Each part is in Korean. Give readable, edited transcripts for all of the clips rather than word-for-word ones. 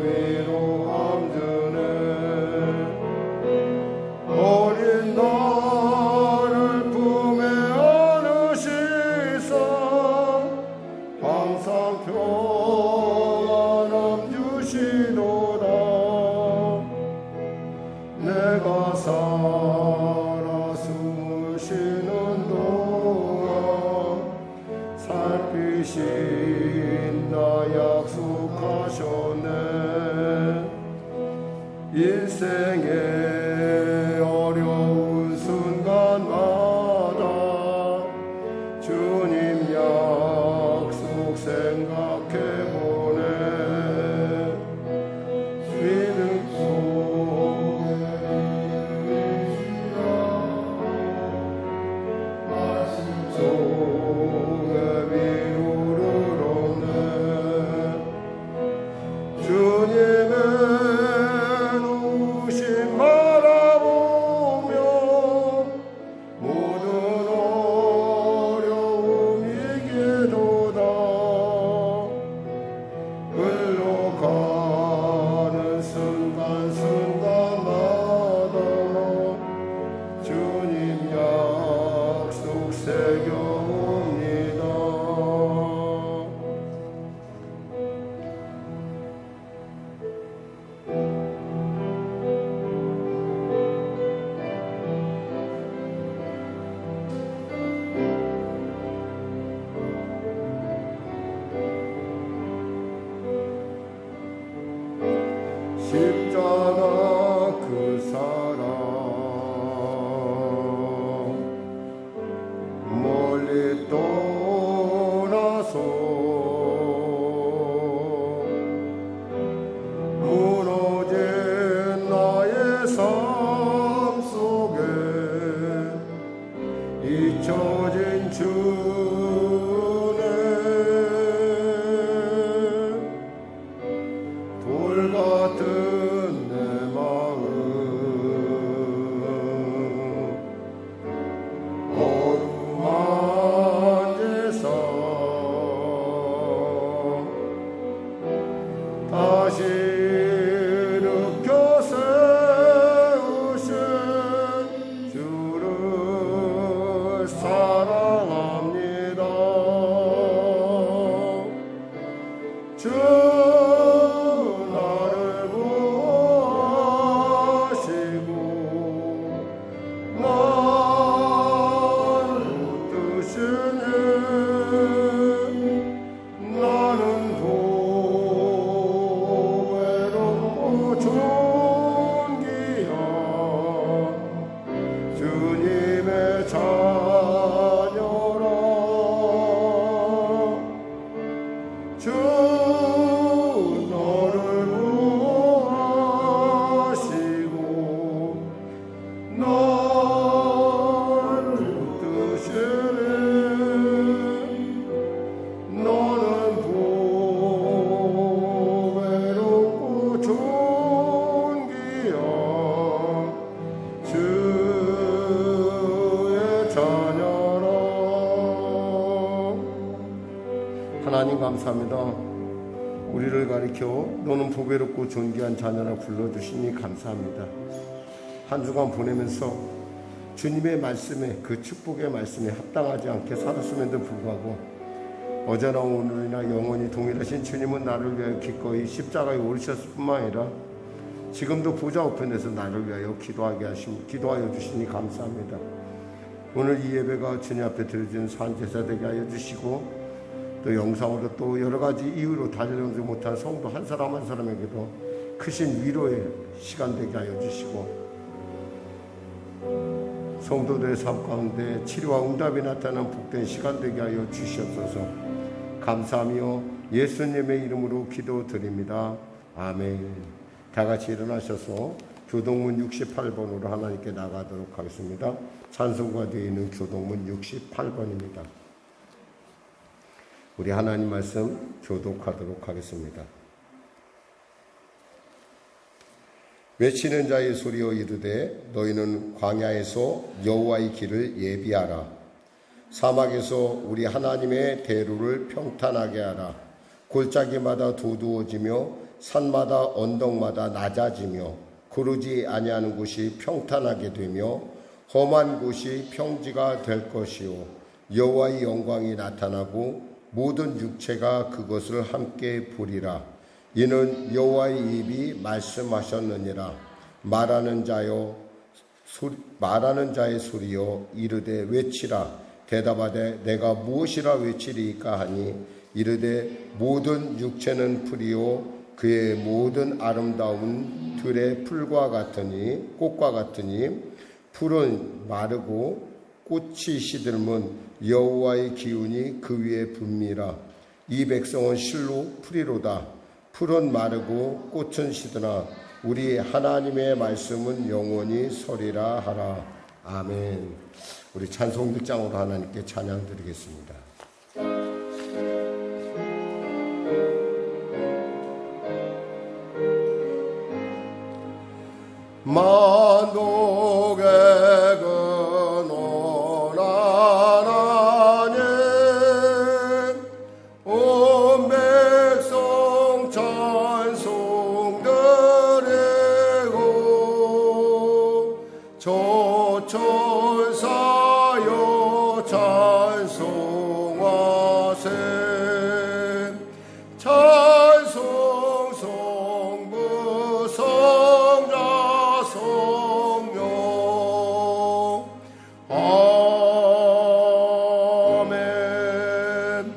위로함 주네. 어린 나를 품에 안으시사 항상 평안함 주시도다. 내가 살아 숨을 쉬는 동안 살피신다 약속하셨네. 인생의 어려운 순간마다 주님 약속 생각해보네. 믿음 속에 위로를 얻네. 주님의 눈부신 바라보며 모든 어려움 이기도다. 흘러가는 순간순간마다 주님 약속 새겨옵니다. 십자가 그 사랑 멀리 떠나서 무너진 나의 삶 속에 잊혀진 주네. 돌 같은 내 마음 어루만지사 다시 일으켜 세우신 주를 사랑합니다. 주 나를 구하시고 나를 붙드시니 나는 도 외롭고 존귀한 주님의 자녀라. 주 너를 구하시고 너를 붙드시니 너는 보배롭고 존귀한 주의 자녀라. 하나님 감사합니다. 우리를 가리켜 너는 보배롭고 존귀한 자녀라 불러주시니 감사합니다. 한 주간 보내면서 주님의 말씀에, 그 축복의 말씀에 합당하지 않게 살았음에도 불구하고 어제나 오늘이나 영원히 동일하신 주님은 나를 위하여 기꺼이 십자가에 오르셨을 뿐만 아니라 지금도 보좌 우편에서 나를 위하여 기도하여 주시니 감사합니다. 오늘 이 예배가 주님 앞에 드려진 산제사 되게 하여 주시고 또 영상으로 또 여러 가지 이유로 달려오지 못한 성도 한 사람 한 사람에게도 크신 위로의 시간 되게 하여 주시고 성도들의 삶 가운데 치료와 응답이 나타나는 복된 시간 되게 하여 주시옵소서. 감사하며 예수님의 이름으로 기도드립니다. 아멘. 다 같이 일어나셔서 교동문 68번으로 하나님께 나가도록 하겠습니다. 찬송가 뒤에 있는 교동문 68번입니다. 우리 하나님 말씀 교독하도록 하겠습니다. 외치는 자의 소리여 이르되 너희는 광야에서 여호와의 길을 예비하라. 사막에서 우리 하나님의 대로를 평탄하게 하라. 골짜기마다 도두어지며 산마다 언덕마다 낮아지며 고르지 아니하는 곳이 평탄하게 되며 험한 곳이 평지가 될 것이요 여호와의 영광이 나타나고 모든 육체가 그것을 함께 보리라. 이는 여호와의 입이 말씀하셨느니라. 말하는 자의 소리여 이르되 외치라. 대답하되 내가 무엇이라 외치리이까 하니 이르되 모든 육체는 풀이요 그의 모든 아름다운 들의 풀과 같으니 꽃과 같으니 풀은 마르고 꽃이 시들면 여호와의 기운이 그 위에 붑니라. 이 백성은 실로 풀이로다. 풀은 마르고 꽃은 시드나 우리 하나님의 말씀은 영원히 서리라 하라. 아멘. 우리 찬송 1장으로 하나님께 찬양 드리겠습니다. 만독의 근원 하나님 온 백성 찬송 드리고 조천사여 찬송하세. 찬송 성부 성자 성령 아멘.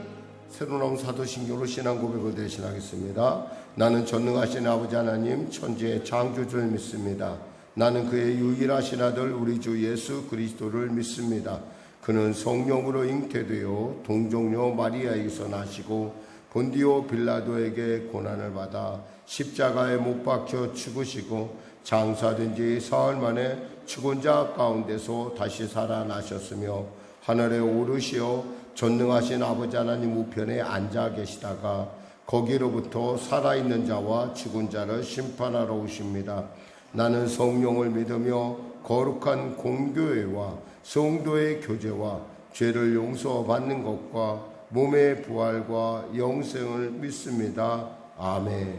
새로 나온 사도신경으로 신앙 고백을 대신하겠습니다. 나는 전능하신 아버지 하나님 천지의 창조주를 믿습니다. 나는 그의 유일하신 아들 우리 주 예수 그리스도를 믿습니다. 그는 성령으로 잉태되어 동정녀 마리아에게서 나시고 본디오 빌라도에게 고난을 받아 십자가에 못 박혀 죽으시고 장사된 지 사흘 만에 죽은 자 가운데서 다시 살아나셨으며 하늘에 오르시어 전능하신 아버지 하나님 우편에 앉아 계시다가 거기로부터 살아있는 자와 죽은 자를 심판하러 오십니다. 나는 성령을 믿으며 거룩한 공교회와 성도의 교제와 죄를 용서받는 것과 몸의 부활과 영생을 믿습니다. 아멘.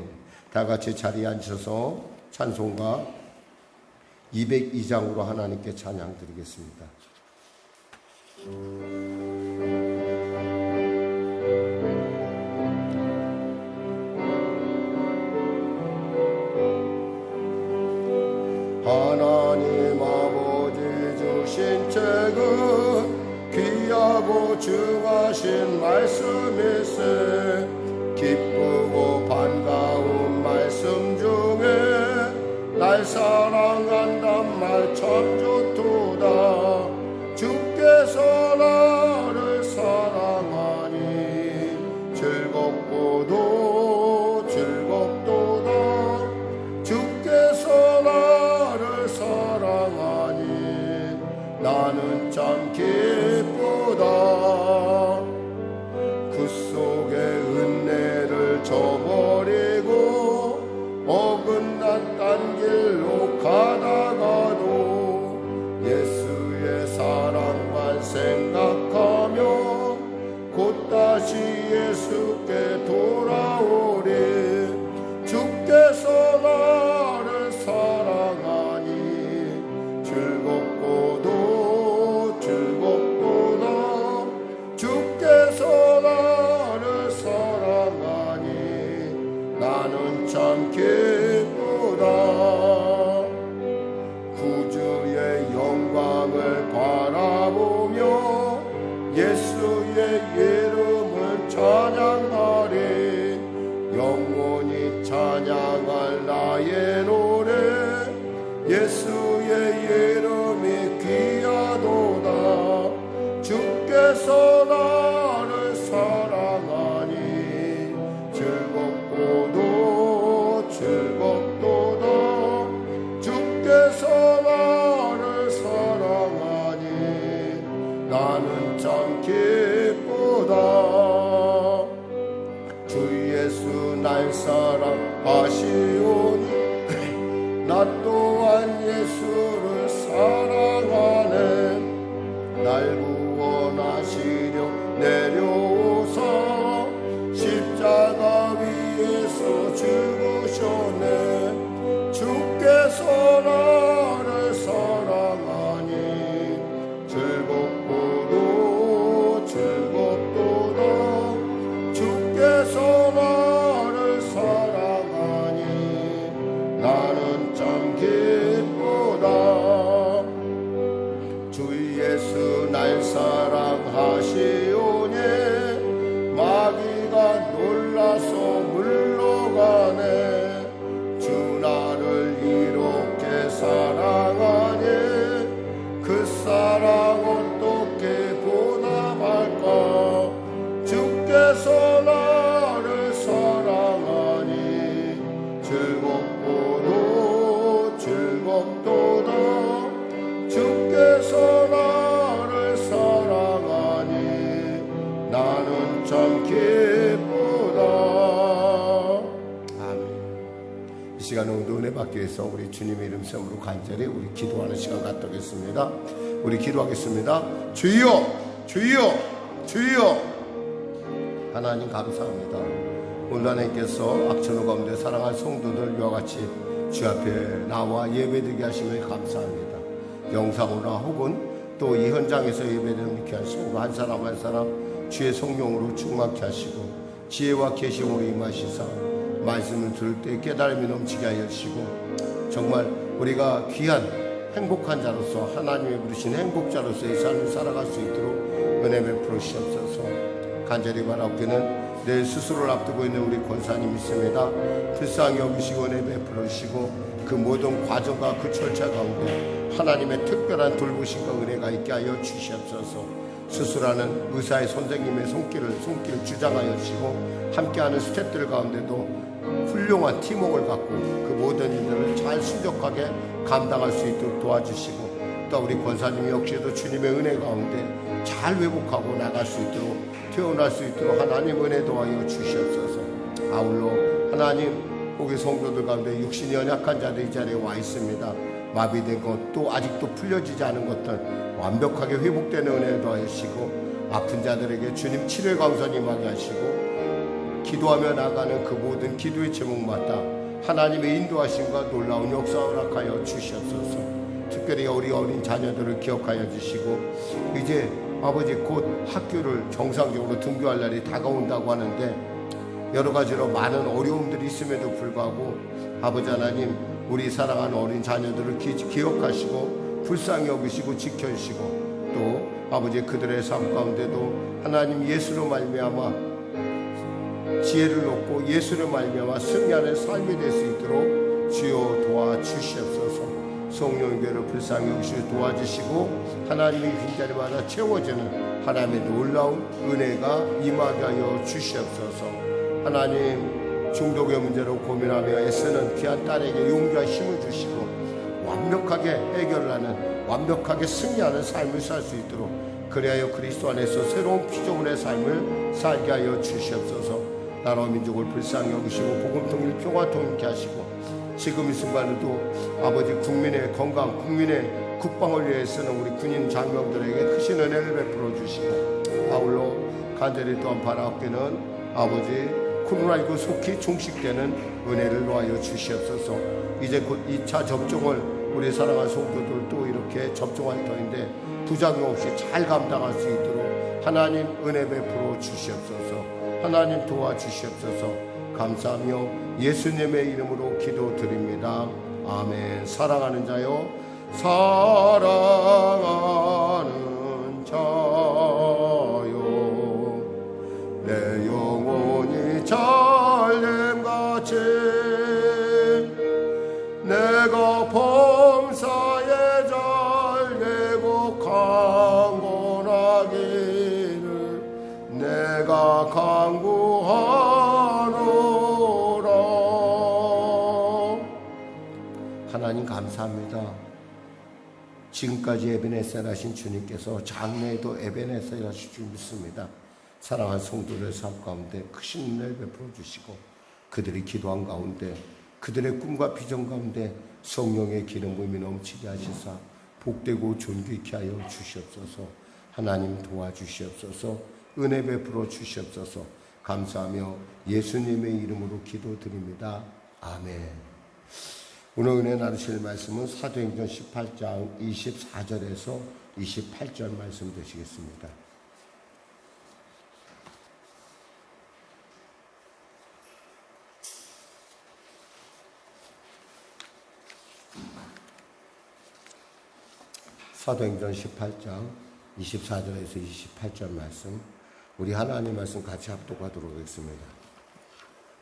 다 같이 자리에 앉으셔서 찬송가 202장으로 하나님께 찬양 드리겠습니다. 하나님 아버지 주신 책은 귀하고 중하신 말씀일세. 기쁘고 반가운 말씀 중에 날 사랑한단 말 참 좋도다. 주께서 나를 사랑하니 즐겁고도 즐겁도다. 주께서 나를 사랑하니 나는 참 기쁘다. 그 속에 은혜를 저버리고 어긋난 딴 길로 가다가도 예수의 사랑만 생각하며 곧 다시 예수께 돌아오리. 주께서 나를 사랑하니 즐겁고도 즐겁도다. 주께서 나를 사랑하니 나는 참 기쁘다. 구주의 영광을 바라보며 예수의 이름을 찬양하리. 영원히 찬양할 나의 노래 예수의 이름이 귀하도다. 주께서 나를 사랑하니 즐겁고도 즐겁도다. 주께서 나를 사랑하니 나는 참 기쁘다. 주 예수 날 사랑하시오니 나 또한 예수를 사랑하네. 날 구원하시려 내려오사 십자가 죽으셨네. 주께서 나를 사랑하니 즐겁고도 즐겁도다. 주께서 나를 사랑하니 나는 참 기쁘다. 주 예수 날 사랑하시오니 마귀가 놀라서 물러가네. 주 나를 이렇게 사랑하니 그 사랑 어떻게 보답할까. 주께서 나를 사랑하니 즐겁고도 즐겁도다. 주께서 나를 사랑하니 나는 참 기쁘다. 아멘. 이 시간 오늘도 은혜 받기 위해서 우리 주님의 이름 삼으로 간절히 우리 기도하는 시간 갖도록 하겠습니다. 우리 기도하겠습니다. 주여 주여 주여. 하나님 감사합니다. 오늘 하나님께서 악천후 가운데 사랑할 성도들 이와 같이 주 앞에 나와 예배드리게 하시면 감사합니다. 영상으로나 혹은 또 이 현장에서 예배드리는 믿게 하시고 한 사람 한 사람 주의 성령으로 충만케 하시고 지혜와 계시음으로 임하시사 말씀을 들을 때 깨달음이 넘치게 하여 주시고 정말 우리가 귀한 행복한 자로서 하나님의 부르신 행복자로서의 삶을 살아갈 수 있도록 은혜 베풀어 주시옵소서. 간절히 바라옵기는 내 스스로를 앞두고 있는 우리 권사님 있습니다. 불쌍히 여기시고 은혜 베풀어 주시고 그 모든 과정과 그 절차 가운데 하나님의 특별한 돌보심과 은혜가 있게 하여 주시옵소서. 수술하는 의사의 선생님의 손길을 주장하여 주시고 함께하는 스태프들 가운데도 훌륭한 팀워크를 갖고 그 모든 일들을 잘 순적하게 감당할 수 있도록 도와주시고 또 우리 권사님 역시도 주님의 은혜 가운데 잘 회복하고 나갈 수 있도록 태어날 수 있도록 하나님 은혜 도와여 주시옵소서. 아울러 하나님 거기 성도들 가운데 육신이 연약한 자들 이 자리에 와 있습니다. 마비된 것 또 아직도 풀려지지 않은 것들 완벽하게 회복되는 은혜를 더하시고 아픈 자들에게 주님 치료의 강선이 임하게 하시고 기도하며 나가는 그 모든 기도의 제목마다 하나님의 인도하심과 놀라운 역사 허락하여 주시옵소서. 특별히 우리 어린 자녀들을 기억하여 주시고 이제 아버지 곧 학교를 정상적으로 등교할 날이 다가온다고 하는데 여러 가지로 많은 어려움들이 있음에도 불구하고 아버지 하나님 우리 사랑하는 어린 자녀들을 기억하시고 불쌍히 여기시고 지켜주시고 또 아버지 그들의 삶 가운데도 하나님 예수로 말미암아 지혜를 얻고 예수로 말미암아 승리하는 삶이 될 수 있도록 주여 도와주시옵소서. 성령의 교회를 불쌍히 여기시고 도와주시고 하나님의 빈자리마다 채워지는 하나님의 놀라운 은혜가 임하게 하여 주시옵소서. 하나님 중독의 문제로 고민하며 애쓰는 귀한 딸에게 용기와 힘을 주시고 완벽하게 해결하는 완벽하게 승리하는 삶을 살 수 있도록 그리하여 그리스도 안에서 새로운 피조물의 삶을 살게 하여 주시옵소서. 나라와 민족을 불쌍히 여기시고 복음 통일 평화 통일케 하시고 지금 이 순간에도 아버지 국민의 건강 국민의 국방을 위해 쓰는 우리 군인 장병들에게 크신 은혜를 베풀어 주시고 아울러 간절히 또한 바라옵기는 아버지 코로나19 속히 종식되는 은혜를 놓아여 주시옵소서. 이제 곧 2차 접종을 우리 사랑하는 성도들 또 이렇게 접종할 터인데 부작용 없이 잘 감당할 수 있도록 하나님 은혜 베풀어 주시옵소서. 하나님 도와주시옵소서. 감사하며 예수님의 이름으로 기도드립니다. 아멘. 사랑하는 자요 사랑하는 자요 내 영혼이 잘됨같이 내가 범사에 잘되고 강건하기를 내가 간구하노라. 하나님 감사합니다. 지금까지 에베네셀 하신 주님께서 장래에도 에베네셀 하실 줄 믿습니다. 사랑하는 성도들 삶 가운데 크신 은혜를 베풀어 주시고 그들이 기도한 가운데 그들의 꿈과 비전 가운데 성령의 기름 부음이 넘치게 하시사 복되고 존귀케 하여 주시옵소서. 하나님 도와주시옵소서. 은혜 베풀어 주시옵소서. 감사하며 예수님의 이름으로 기도드립니다. 아멘. 오늘 은혜 나누실 말씀은 사도행전 18장 24절에서 28절 말씀 되시겠습니다. 사도행전 18장 24절에서 28절 말씀, 우리 하나님 말씀 같이 합독하도록 하겠습니다.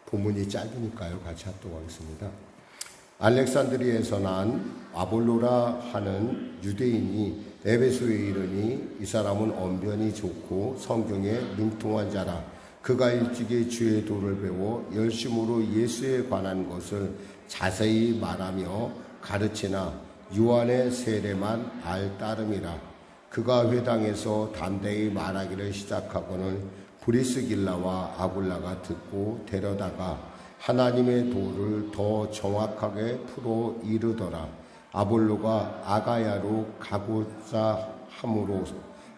본문이 짧으니까요. 같이 합독하겠습니다. 알렉산드리에서 난 아볼로라 하는 유대인이 에베소에 이르니 이 사람은 언변이 좋고 성경에 능통한 자라. 그가 일찍이 주의 도를 배워 열심으로 예수에 관한 것을 자세히 말하며 가르치나 요한의 세례만 알 따름이라. 그가 회당에서 담대히 말하기를 시작하고는 브리스길라와 아굴라가 듣고 데려다가 하나님의 도를 더 정확하게 풀어 이르더라. 아볼로가 아가야로 가고자 함으로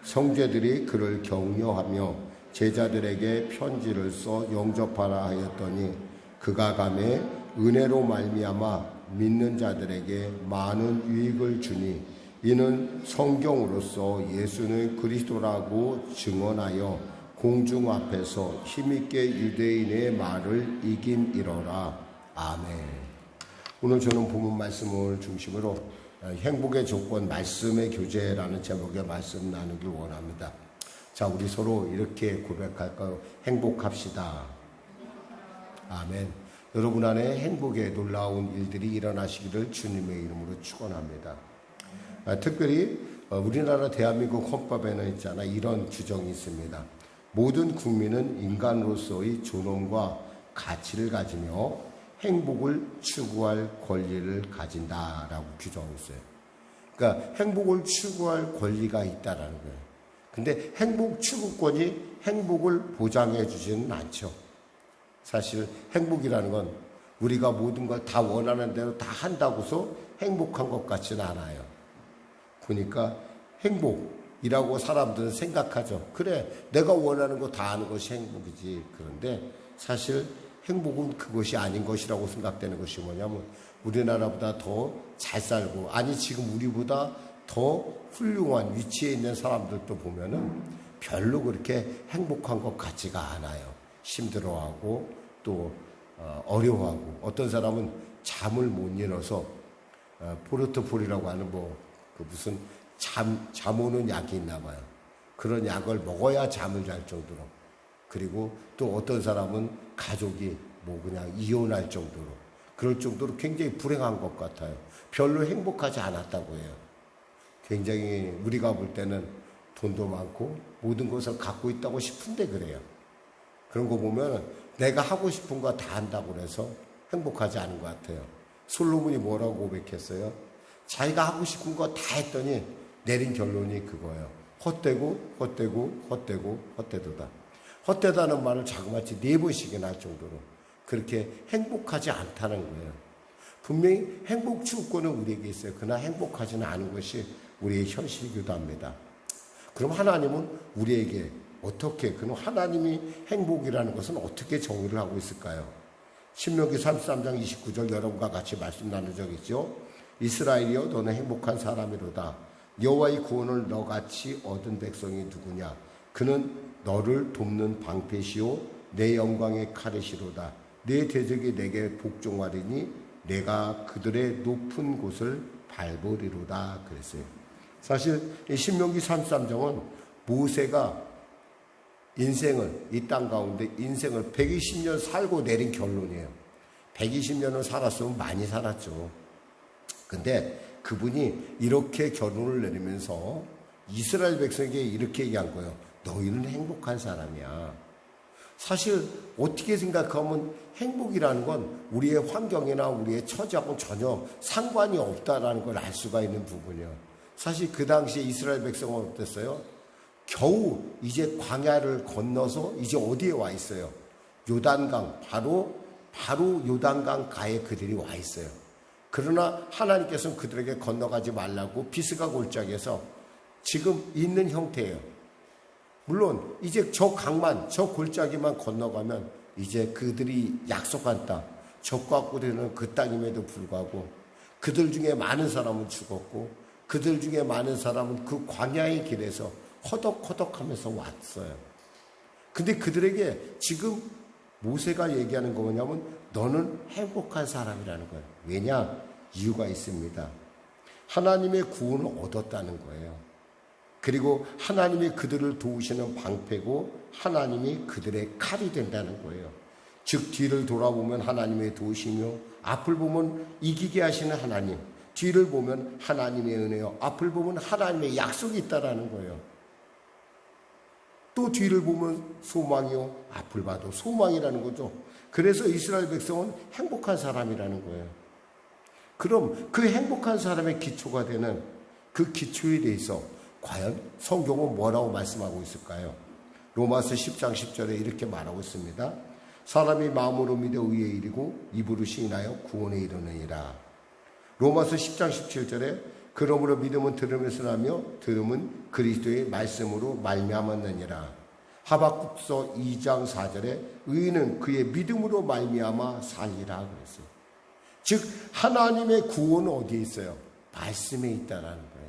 형제들이 그를 격려하며 제자들에게 편지를 써 영접하라 하였더니 그가 가매 은혜로 말미암아 믿는 자들에게 많은 유익을 주니 이는 성경으로서 예수는 그리스도라고 증언하여 공중 앞에서 힘있게 유대인의 말을 이김이러라. 아멘. 오늘 저는 본문 말씀을 중심으로 행복의 조건 말씀의 교제라는 제목의 말씀 나누길 원합니다. 자, 우리 서로 이렇게 고백할까요? 행복합시다. 아멘. 여러분 안에 행복의 놀라운 일들이 일어나시기를 주님의 이름으로 축원합니다. 특별히 우리나라 대한민국 헌법에는 있잖아 이런 규정이 있습니다. 모든 국민은 인간으로서의 존엄과 가치를 가지며 행복을 추구할 권리를 가진다라고 규정하고 있어요. 그러니까 행복을 추구할 권리가 있다라는 거예요. 근데 행복 추구권이 행복을 보장해 주지는 않죠. 사실 행복이라는 건 우리가 모든 걸 다 원하는 대로 다 한다고서 행복한 것 같지는 않아요. 그러니까 행복이라고 사람들은 생각하죠. 그래, 내가 원하는 거 다 하는 것이 행복이지. 그런데 사실 행복은 그것이 아닌 것이라고 생각되는 것이 뭐냐면 우리나라보다 더 잘 살고, 아니 지금 우리보다 더 훌륭한 위치에 있는 사람들도 보면은 별로 그렇게 행복한 것 같지가 않아요. 힘들어하고 또 어려워하고, 어떤 사람은 잠을 못 이뤄서 포르토폴이라고 하는 무슨 잠 오는 약이 있나 봐요. 그런 약을 먹어야 잠을 잘 정도로, 그리고 또 어떤 사람은 가족이 그냥 이혼할 정도로, 그럴 정도로 굉장히 불행한 것 같아요. 별로 행복하지 않았다고 해요. 굉장히 우리가 볼 때는 돈도 많고 모든 것을 갖고 있다고 싶은데 그래요. 그런 거 보면 내가 하고 싶은 거 다 한다고 그래서 행복하지 않은 것 같아요. 솔로몬이 뭐라고 고백했어요? 자기가 하고 싶은 거 다 했더니 내린 결론이 그거예요. 헛되도다. 헛되다는 말을 자그마치 4번씩이나 할 정도로 그렇게 행복하지 않다는 거예요. 분명히 행복 추구권은 우리에게 있어요. 그러나 행복하지는 않은 것이 우리의 현실이기도 합니다. 그럼 하나님은 우리에게 어떻게, 그럼 하나님이 행복이라는 것은 어떻게 정의를 하고 있을까요? 신명기 33장 29절 여러분과 같이 말씀 나눈 적 있죠? 이스라엘이여 너는 행복한 사람이로다. 여호와의 구원을 너같이 얻은 백성이 누구냐? 그는 너를 돕는 방패시오 내 영광의 카르시로다. 내 대적이 내게 복종하리니 내가 그들의 높은 곳을 밟으리로다 그랬어요. 사실 이 신명기 33장은 모세가 인생을, 이 땅 가운데 인생을 120년 살고 내린 결론이에요. 120년을 살았으면 많이 살았죠. 근데 그분이 이렇게 결론을 내리면서 이스라엘 백성에게 이렇게 얘기한 거예요. 너희는 행복한 사람이야. 사실 어떻게 생각하면 행복이라는 건 우리의 환경이나 우리의 처지하고는 전혀 상관이 없다라는 걸 알 수가 있는 부분이에요. 사실 그 당시에 이스라엘 백성은 어땠어요? 겨우 이제 광야를 건너서 이제 어디에 와 있어요? 요단강, 바로 요단강 가에 그들이 와 있어요. 그러나 하나님께서는 그들에게 건너가지 말라고 비스가 골짜기에서 지금 있는 형태예요. 물론 이제 저 강만, 저 골짜기만 건너가면 이제 그들이 약속한 땅, 적과 꿀이는 그 땅임에도 불구하고 그들 중에 많은 사람은 죽었고 그들 중에 많은 사람은 그 광야의 길에서 허덕허덕하면서 왔어요. 근데 그들에게 지금 모세가 얘기하는 거 뭐냐면 너는 행복한 사람이라는 거예요. 왜냐? 이유가 있습니다. 하나님의 구원을 얻었다는 거예요. 그리고 하나님이 그들을 도우시는 방패고 하나님이 그들의 칼이 된다는 거예요. 즉 뒤를 돌아보면 하나님의 도우시며 앞을 보면 이기게 하시는 하나님, 뒤를 보면 하나님의 은혜요, 앞을 보면 하나님의 약속이 있다라는 거예요. 또 뒤를 보면 소망이요, 앞을 봐도 소망이라는 거죠. 그래서 이스라엘 백성은 행복한 사람이라는 거예요. 그럼 그 행복한 사람의 기초가 되는 그 기초에 대해서 과연 성경은 뭐라고 말씀하고 있을까요? 로마서 10장 10절에 이렇게 말하고 있습니다. 사람이 마음으로 믿어 의에 이르고 입으로 시인하여 구원에 이르느니라. 로마서 10장 17절에 그러므로 믿음은 들음에서 나며 들음은 그리스도의 말씀으로 말미암았느니라. 하박국서 2장 4절에 의인은 그의 믿음으로 말미암아 살리라 그랬어요. 즉 하나님의 구원은 어디에 있어요? 말씀에 있다라는 거예요.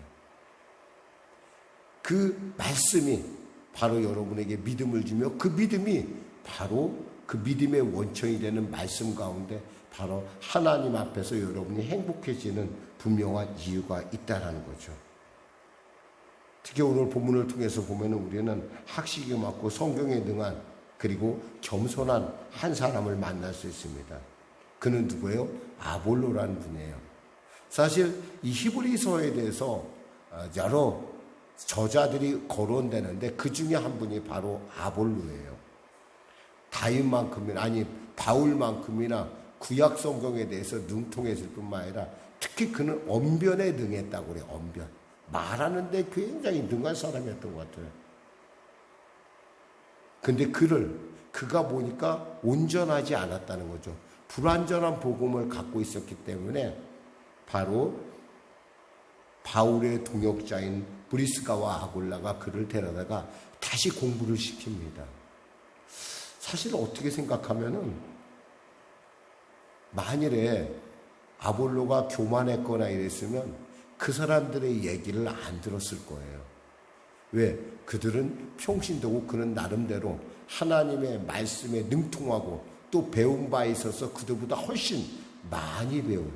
그 말씀이 바로 여러분에게 믿음을 주며 그 믿음이 바로 그 믿음의 원천이 되는 말씀 가운데 바로 하나님 앞에서 여러분이 행복해지는 분명한 이유가 있다는 거죠. 특히 오늘 본문을 통해서 보면 우리는 학식이 많고 성경에 능한 그리고 겸손한 한 사람을 만날 수 있습니다. 그는 누구예요? 아볼로라는 분이에요. 사실 이 히브리서에 대해서 여러 저자들이 거론되는데 그 중에 한 분이 바로 아볼로예요. 다윗만큼이나 아니 바울만큼이나 구약 성경에 대해서 능통했을 뿐만 아니라 특히 그는 언변에 능했다고 그래요. 언변. 말하는데 굉장히 능한 사람이었던 것 같아요. 근데 그가 보니까 온전하지 않았다는 거죠. 불완전한 복음을 갖고 있었기 때문에 바로 바울의 동역자인 브리스가와 아굴라가 그를 데려다가 다시 공부를 시킵니다. 사실 어떻게 생각하면은 만일에 아볼로가 교만했거나 이랬으면 그 사람들의 얘기를 안 들었을 거예요. 왜? 그들은 평신도고 그는 나름대로 하나님의 말씀에 능통하고 또 배운 바에 있어서 그들보다 훨씬 많이 배운.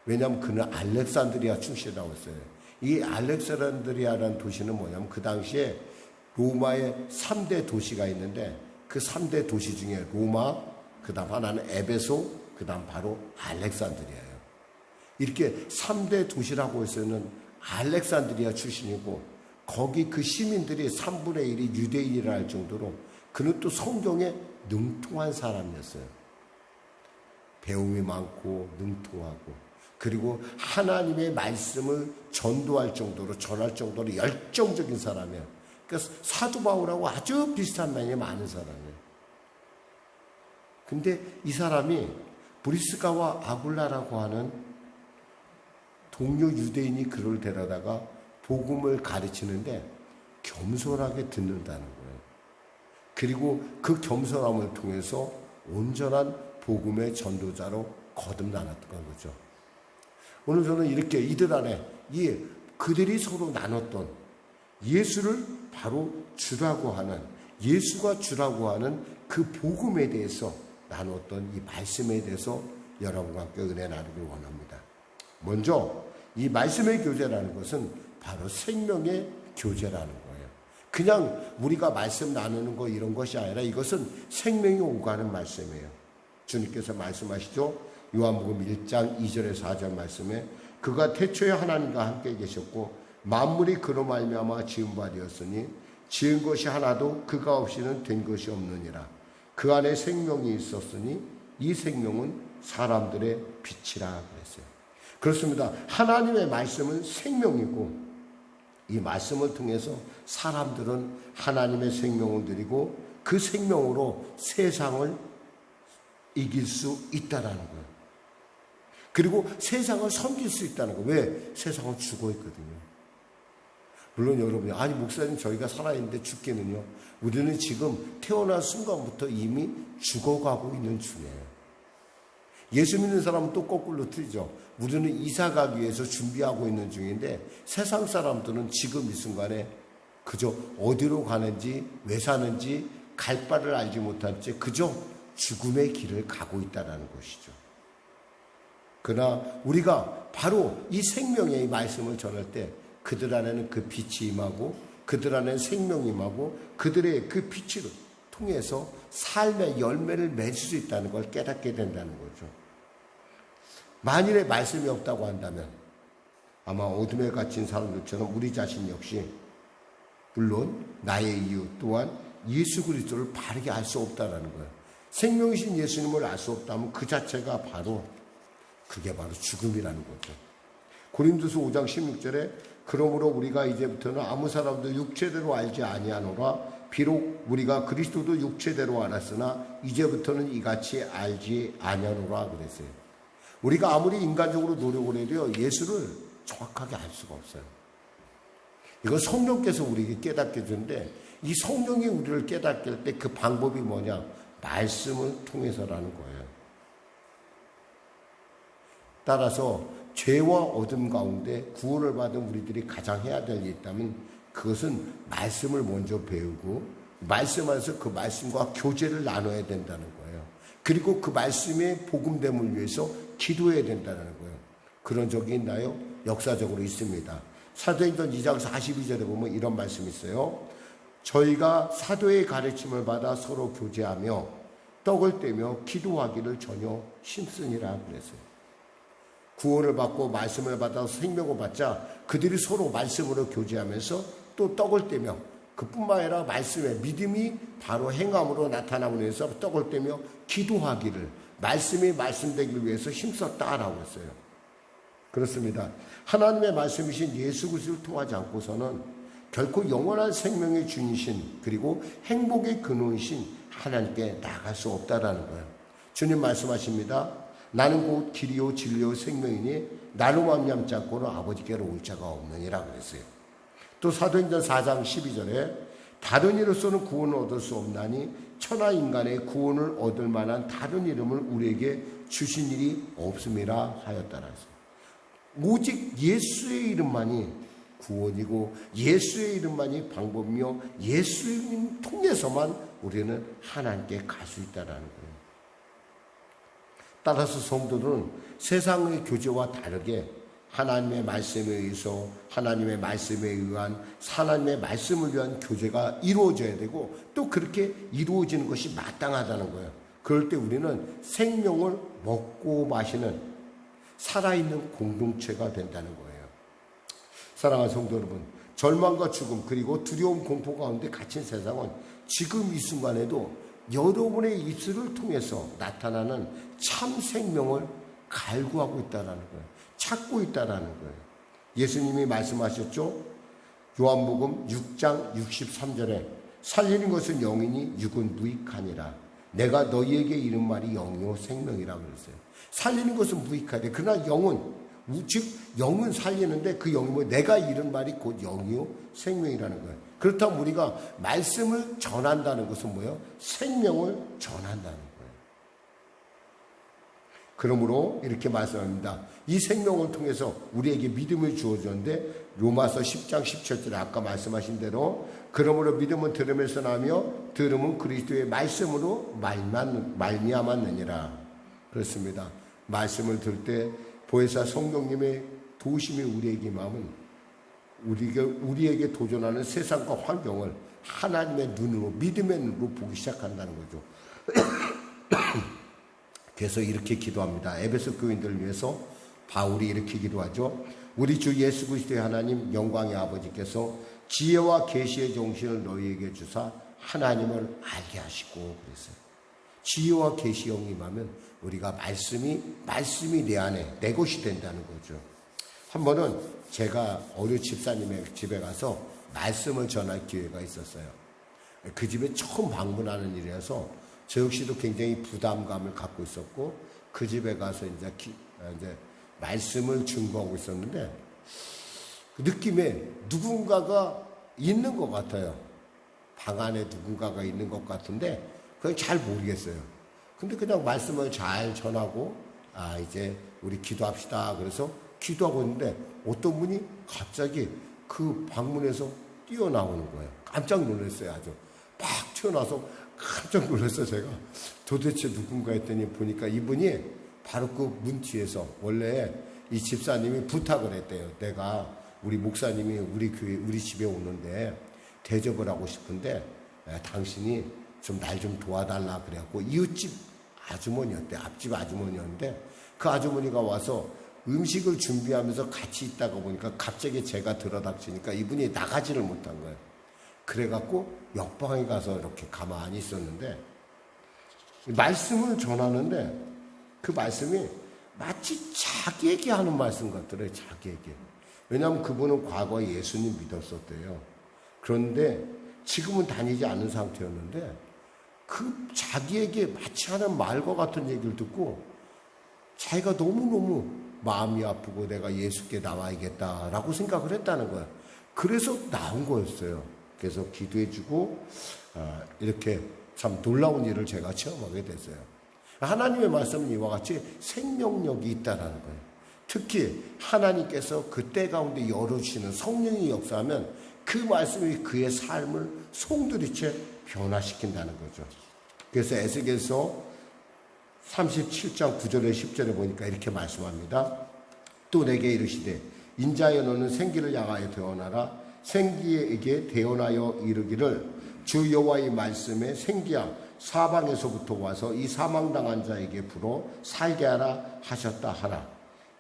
왜냐하면 그는 알렉산드리아 출신이라고 했어요. 이 알렉산드리아라는 도시는 뭐냐면 그 당시에 로마의 3대 도시가 있는데 그 3대 도시 중에 로마, 그 다음 하나는 에베소, 그 다음 바로 알렉산드리아예요. 이렇게 3대 도시라고 해서는 알렉산드리아 출신이고 거기 그 시민들이 3분의 1이 유대인이라 할 정도로 그는 또 성경에 능통한 사람이었어요. 배움이 많고 능통하고 그리고 하나님의 말씀을 전도할 정도로 전할 정도로 열정적인 사람이에요. 그래서 사도 바울하고 아주 비슷한 면이 많은 사람이에요. 근데 이 사람이 브리스가와 아굴라라고 하는 동료 유대인이 그를 데려다가 복음을 가르치는데 겸손하게 듣는다는 거예요. 그리고 그 겸손함을 통해서 온전한 복음의 전도자로 거듭나갔던 거죠. 오늘 저는 이렇게 이들 안에 그들이 서로 나눴던 예수를 바로 주라고 하는 예수가 주라고 하는 그 복음에 대해서 나눴던 이 말씀에 대해서 여러분과 함께 은혜 나누길 원합니다. 먼저 이 말씀의 교제라는 것은 바로 생명의 교제라는 거예요. 그냥 우리가 말씀 나누는 거 이런 것이 아니라 이것은 생명이 오가는 말씀이에요. 주님께서 말씀하시죠. 요한복음 1장 2절에서 4절 말씀에 그가 태초에 하나님과 함께 계셨고 만물이 그로 말미암아 지은 바 되었으니 지은 것이 하나도 그가 없이는 된 것이 없느니라. 그 안에 생명이 있었으니 이 생명은 사람들의 빛이라 그랬어요. 그렇습니다. 하나님의 말씀은 생명이고 이 말씀을 통해서 사람들은 하나님의 생명을 누리고 그 생명으로 세상을 이길 수 있다는 거예요. 그리고 세상을 섬길 수 있다는 거예요. 왜? 세상은 죽어 있거든요. 물론 여러분이 아니 목사님 저희가 살아있는데 죽기는요. 우리는 지금 태어난 순간부터 이미 죽어가고 있는 중이에요. 예수 믿는 사람은 또 거꾸로 틀리죠. 우리는 이사 가기 위해서 준비하고 있는 중인데 세상 사람들은 지금 이 순간에 그저 어디로 가는지 왜 사는지 갈 바를 알지 못한 채 그저 죽음의 길을 가고 있다는 것이죠. 그러나 우리가 바로 이 생명의 말씀을 전할 때 그들 안에는 그 빛이 임하고 그들 안에는 생명이 임하고 그들의 그 빛을 통해서 삶의 열매를 맺을 수 있다는 걸 깨닫게 된다는 거죠. 만일에 말씀이 없다고 한다면 아마 어둠에 갇힌 사람들처럼 우리 자신 역시 물론 나의 이유 또한 예수 그리스도를 바르게 알 수 없다는 거예요. 생명이신 예수님을 알 수 없다면 그 자체가 그게 바로 죽음이라는 거죠. 고린도서 5장 16절에 그러므로 우리가 이제부터는 아무 사람도 육체대로 알지 아니하노라 비록 우리가 그리스도도 육체대로 알았으나 이제부터는 이같이 알지 아니하노라 그랬어요. 우리가 아무리 인간적으로 노력을 해도 예수를 정확하게 알 수가 없어요. 이건 성령께서 우리에게 깨닫게 해주는데 이 성령이 우리를 깨닫게 할 때 그 방법이 뭐냐? 말씀을 통해서라는 거예요. 따라서 죄와 어둠 가운데 구원을 받은 우리들이 가장 해야 될 일이 있다면 그것은 말씀을 먼저 배우고 말씀 안에서 그 말씀과 교제를 나눠야 된다는 거예요. 그리고 그 말씀의 복음됨을 위해서 기도해야 된다는 거예요. 그런 적이 있나요? 역사적으로 있습니다. 사도행전 2장 42절에 보면 이런 말씀이 있어요. 저희가 사도의 가르침을 받아 서로 교제하며 떡을 떼며 기도하기를 전혀 힘쓰니라 그랬어요. 구원을 받고 말씀을 받아서 생명을 받자 그들이 서로 말씀으로 교제하면서 또 떡을 떼며 그뿐만 아니라 말씀의 믿음이 바로 행함으로 나타남으로 해서 떡을 떼며 기도하기를 말씀이 말씀되기 위해서 힘썼다라고 했어요. 그렇습니다. 하나님의 말씀이신 예수 그리스도를 통하지 않고서는 결코 영원한 생명의 주인이신 그리고 행복의 근원이신 하나님께 나갈 수 없다라는 거예요. 주님 말씀하십니다. 나는 곧 길이요 진리요 생명이니 나로 말미암지 않고는 아버지께로 올 자가 없느니라 그랬어요. 또 사도행전 4장 12절에 다른 이로서는 구원을 얻을 수 없나니 천하 인간의 구원을 얻을 만한 다른 이름을 우리에게 주신 일이 없음이라 하였다라 했어요. 오직 예수의 이름만이 구원이고 예수의 이름만이 방법이며 예수님 통해서만 우리는 하나님께 갈 수 있다는 거예요. 따라서 성도들은 세상의 교제와 다르게 하나님의 말씀에 의해서 하나님의 말씀에 의한 하나님의 말씀을 위한 교제가 이루어져야 되고 또 그렇게 이루어지는 것이 마땅하다는 거예요. 그럴 때 우리는 생명을 먹고 마시는 살아있는 공동체가 된다는 거예요. 사랑하는 성도 여러분, 절망과 죽음 그리고 두려움 공포 가운데 갇힌 세상은 지금 이 순간에도 여러분의 입술을 통해서 나타나는 참 생명을 갈구하고 있다는 거예요. 찾고 있다는 거예요. 예수님이 말씀하셨죠. 요한복음 6장 63절에 살리는 것은 영이니 육은 무익하니라. 내가 너희에게 이른 말이 영이요 생명이라 그랬어요. 살리는 것은 무익하되 그러나 영은 즉 영은 살리는데 그 영이 뭐 내가 이른 말이 곧 영이요 생명이라는 거예요. 그렇다면 우리가 말씀을 전한다는 것은 뭐예요? 생명을 전한다는 거예요. 그러므로 이렇게 말씀합니다. 이 생명을 통해서 우리에게 믿음을 주어졌는데 로마서 10장 17절에 아까 말씀하신 대로 그러므로 믿음은 들음에서 나며 들음은 그리스도의 말씀으로 말미암았느니라. 그렇습니다. 말씀을 들을 때 보혜사 성령님의 도우심이 우리에게 임하면 우리에게 도전하는 세상과 환경을 하나님의 눈으로 믿음의 눈으로 보기 시작한다는 거죠. 그래서 이렇게 기도합니다. 에베소 교인들을 위해서 바울이 이렇게 기도하죠. 우리 주 예수 그리스도의 하나님 영광의 아버지께서 지혜와 계시의 정신을 너희에게 주사 하나님을 알게 하시고 그랬어요. 지혜와 계시 영이 임하면 우리가 말씀이 내 안에 내 것이 된다는 거죠. 한 번은 제가 어느 집사님의 집에 가서 말씀을 전할 기회가 있었어요. 그 집에 처음 방문하는 일이라서 저 역시도 굉장히 부담감을 갖고 있었고 그 집에 가서 이제 말씀을 증거하고 있었는데 느낌에 누군가가 있는 것 같아요. 방 안에 누군가가 있는 것 같은데 그냥 잘 모르겠어요. 근데 그냥 말씀을 잘 전하고 이제 우리 기도합시다. 그래서 기도하고 있는데 어떤 분이 갑자기 그 방문에서 뛰어나오는 거예요. 깜짝 놀랐어요. 아주 막 튀어나와서 깜짝 놀랐어요. 제가 도대체 누군가 했더니 보니까 이분이 바로 그 문 뒤에서 원래 이 집사님이 부탁을 했대요. 내가 우리 목사님이 우리 교회 우리 집에 오는데 대접을 하고 싶은데 당신이 좀 날 좀 도와달라 그래갖고 이웃집 아주머니였대. 앞집 아주머니였는데 그 아주머니가 와서 음식을 준비하면서 같이 있다가 보니까 갑자기 제가 들어닥치니까 이분이 나가지를 못한 거예요. 그래갖고 옆방에 가서 이렇게 가만히 있었는데 말씀을 전하는데 그 말씀이 마치 자기에게 하는 말씀 같더래요. 자기에게. 왜냐하면 그분은 과거에 예수님 믿었었대요. 그런데 지금은 다니지 않는 상태였는데 그 자기에게 마치 하는 말과 같은 얘기를 듣고 자기가 너무너무 마음이 아프고 내가 예수께 나와야겠다라고 생각을 했다는 거예요. 그래서 나온 거였어요. 그래서 기도해주고 이렇게 참 놀라운 일을 제가 체험하게 됐어요. 하나님의 말씀은 이와 같이 생명력이 있다는 거예요. 특히 하나님께서 그때 가운데 열어주시는 성령이 역사하면 그 말씀이 그의 삶을 송두리째 변화시킨다는 거죠. 그래서 에스겔서 37장 9절에 10절에 보니까 이렇게 말씀합니다. 또 내게 이르시되 인자여 너는 생기를 향하여 대언하라. 생기에게 대언하여 이르기를 주 여호와의 말씀에 생기야 사방에서부터 와서 이 사망당한 자에게 불어 살게 하라 하셨다 하라.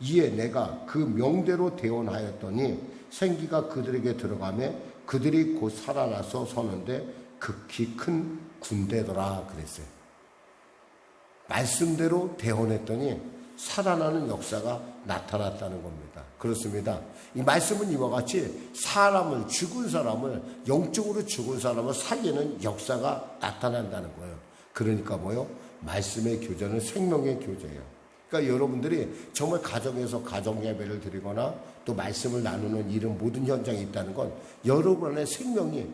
이에 내가 그 명대로 대언하였더니 생기가 그들에게 들어가매 그들이 곧 살아나서 서는데 극히 큰 군대더라 그랬어요. 말씀대로 대언했더니 살아나는 역사가 나타났다는 겁니다. 그렇습니다. 이 말씀은 이와 같이 사람을, 죽은 사람을, 영적으로 죽은 사람을 살리는 역사가 나타난다는 거예요. 그러니까 뭐요? 말씀의 교제는 생명의 교제예요. 그러니까 여러분들이 정말 가정에서 가정 예배를 드리거나 또 말씀을 나누는 이런 모든 현장이 있다는 건 여러분 안에 생명이,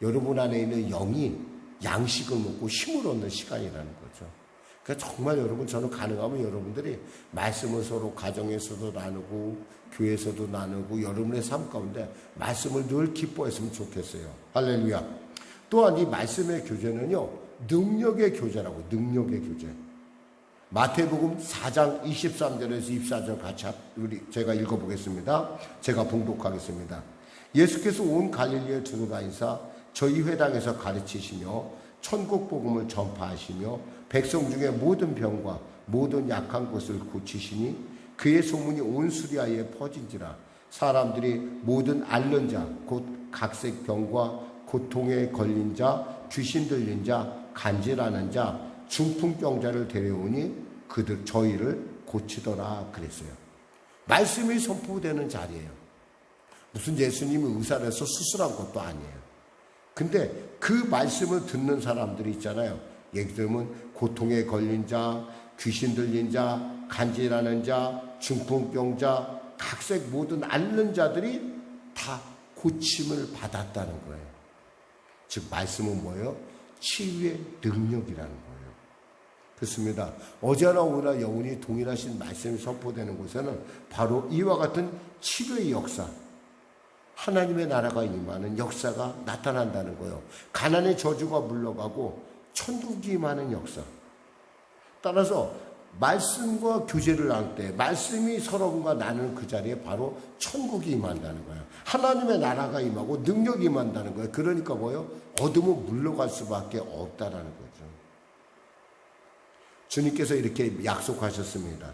여러분 안에 있는 영이 양식을 먹고 힘을 얻는 시간이라는 거죠. 그러니까 정말 여러분, 저는 가능하면 여러분들이 말씀을 서로 가정에서도 나누고 교회에서도 나누고 여러분의 삶 가운데 말씀을 늘 기뻐했으면 좋겠어요. 할렐루야. 또한 이 말씀의 교제는요, 능력의 교제라고, 능력의 교제. 마태복음 4장 23절에서 24절 같이 제가 읽어보겠습니다. 제가 봉독하겠습니다. 예수께서 온 갈릴리에 들어가시사 저희 회당에서 가르치시며 천국 복음을 전파하시며 백성 중에 모든 병과 모든 약한 것을 고치시니 그의 소문이 온 수리아에 퍼진지라. 사람들이 모든 앓는 자 곧 각색 병과 고통에 걸린 자, 귀신 들린 자, 간질하는 자, 중풍병자를 데려오니 그들 저희를 고치더라 그랬어요. 말씀이 선포되는 자리예요. 무슨 예수님이 의사를 해서 수술한 것도 아니에요. 근데 그 말씀을 듣는 사람들이 있잖아요. 예를 들면 고통에 걸린 자, 귀신 들린 자, 간질하는 자, 중풍병자, 각색 모든 앓는 자들이 다 고침을 받았다는 거예요. 즉 말씀은 뭐예요? 치유의 능력이라는 거예요. 그렇습니다. 어제나 오늘나 영원히 동일하신 말씀이 선포되는 곳에는 바로 이와 같은 치료의 역사, 하나님의 나라가 임하는 역사가 나타난다는 거예요. 가난의 저주가 물러가고 천국이 임하는 역사. 따라서 말씀과 교제를 할 때 말씀이 서로가 나누는 그 자리에 바로 천국이 임한다는 거예요. 하나님의 나라가 임하고 능력이 임한다는 거예요. 그러니까 뭐예요? 어둠은 물러갈 수밖에 없다라는 거죠. 주님께서 이렇게 약속하셨습니다.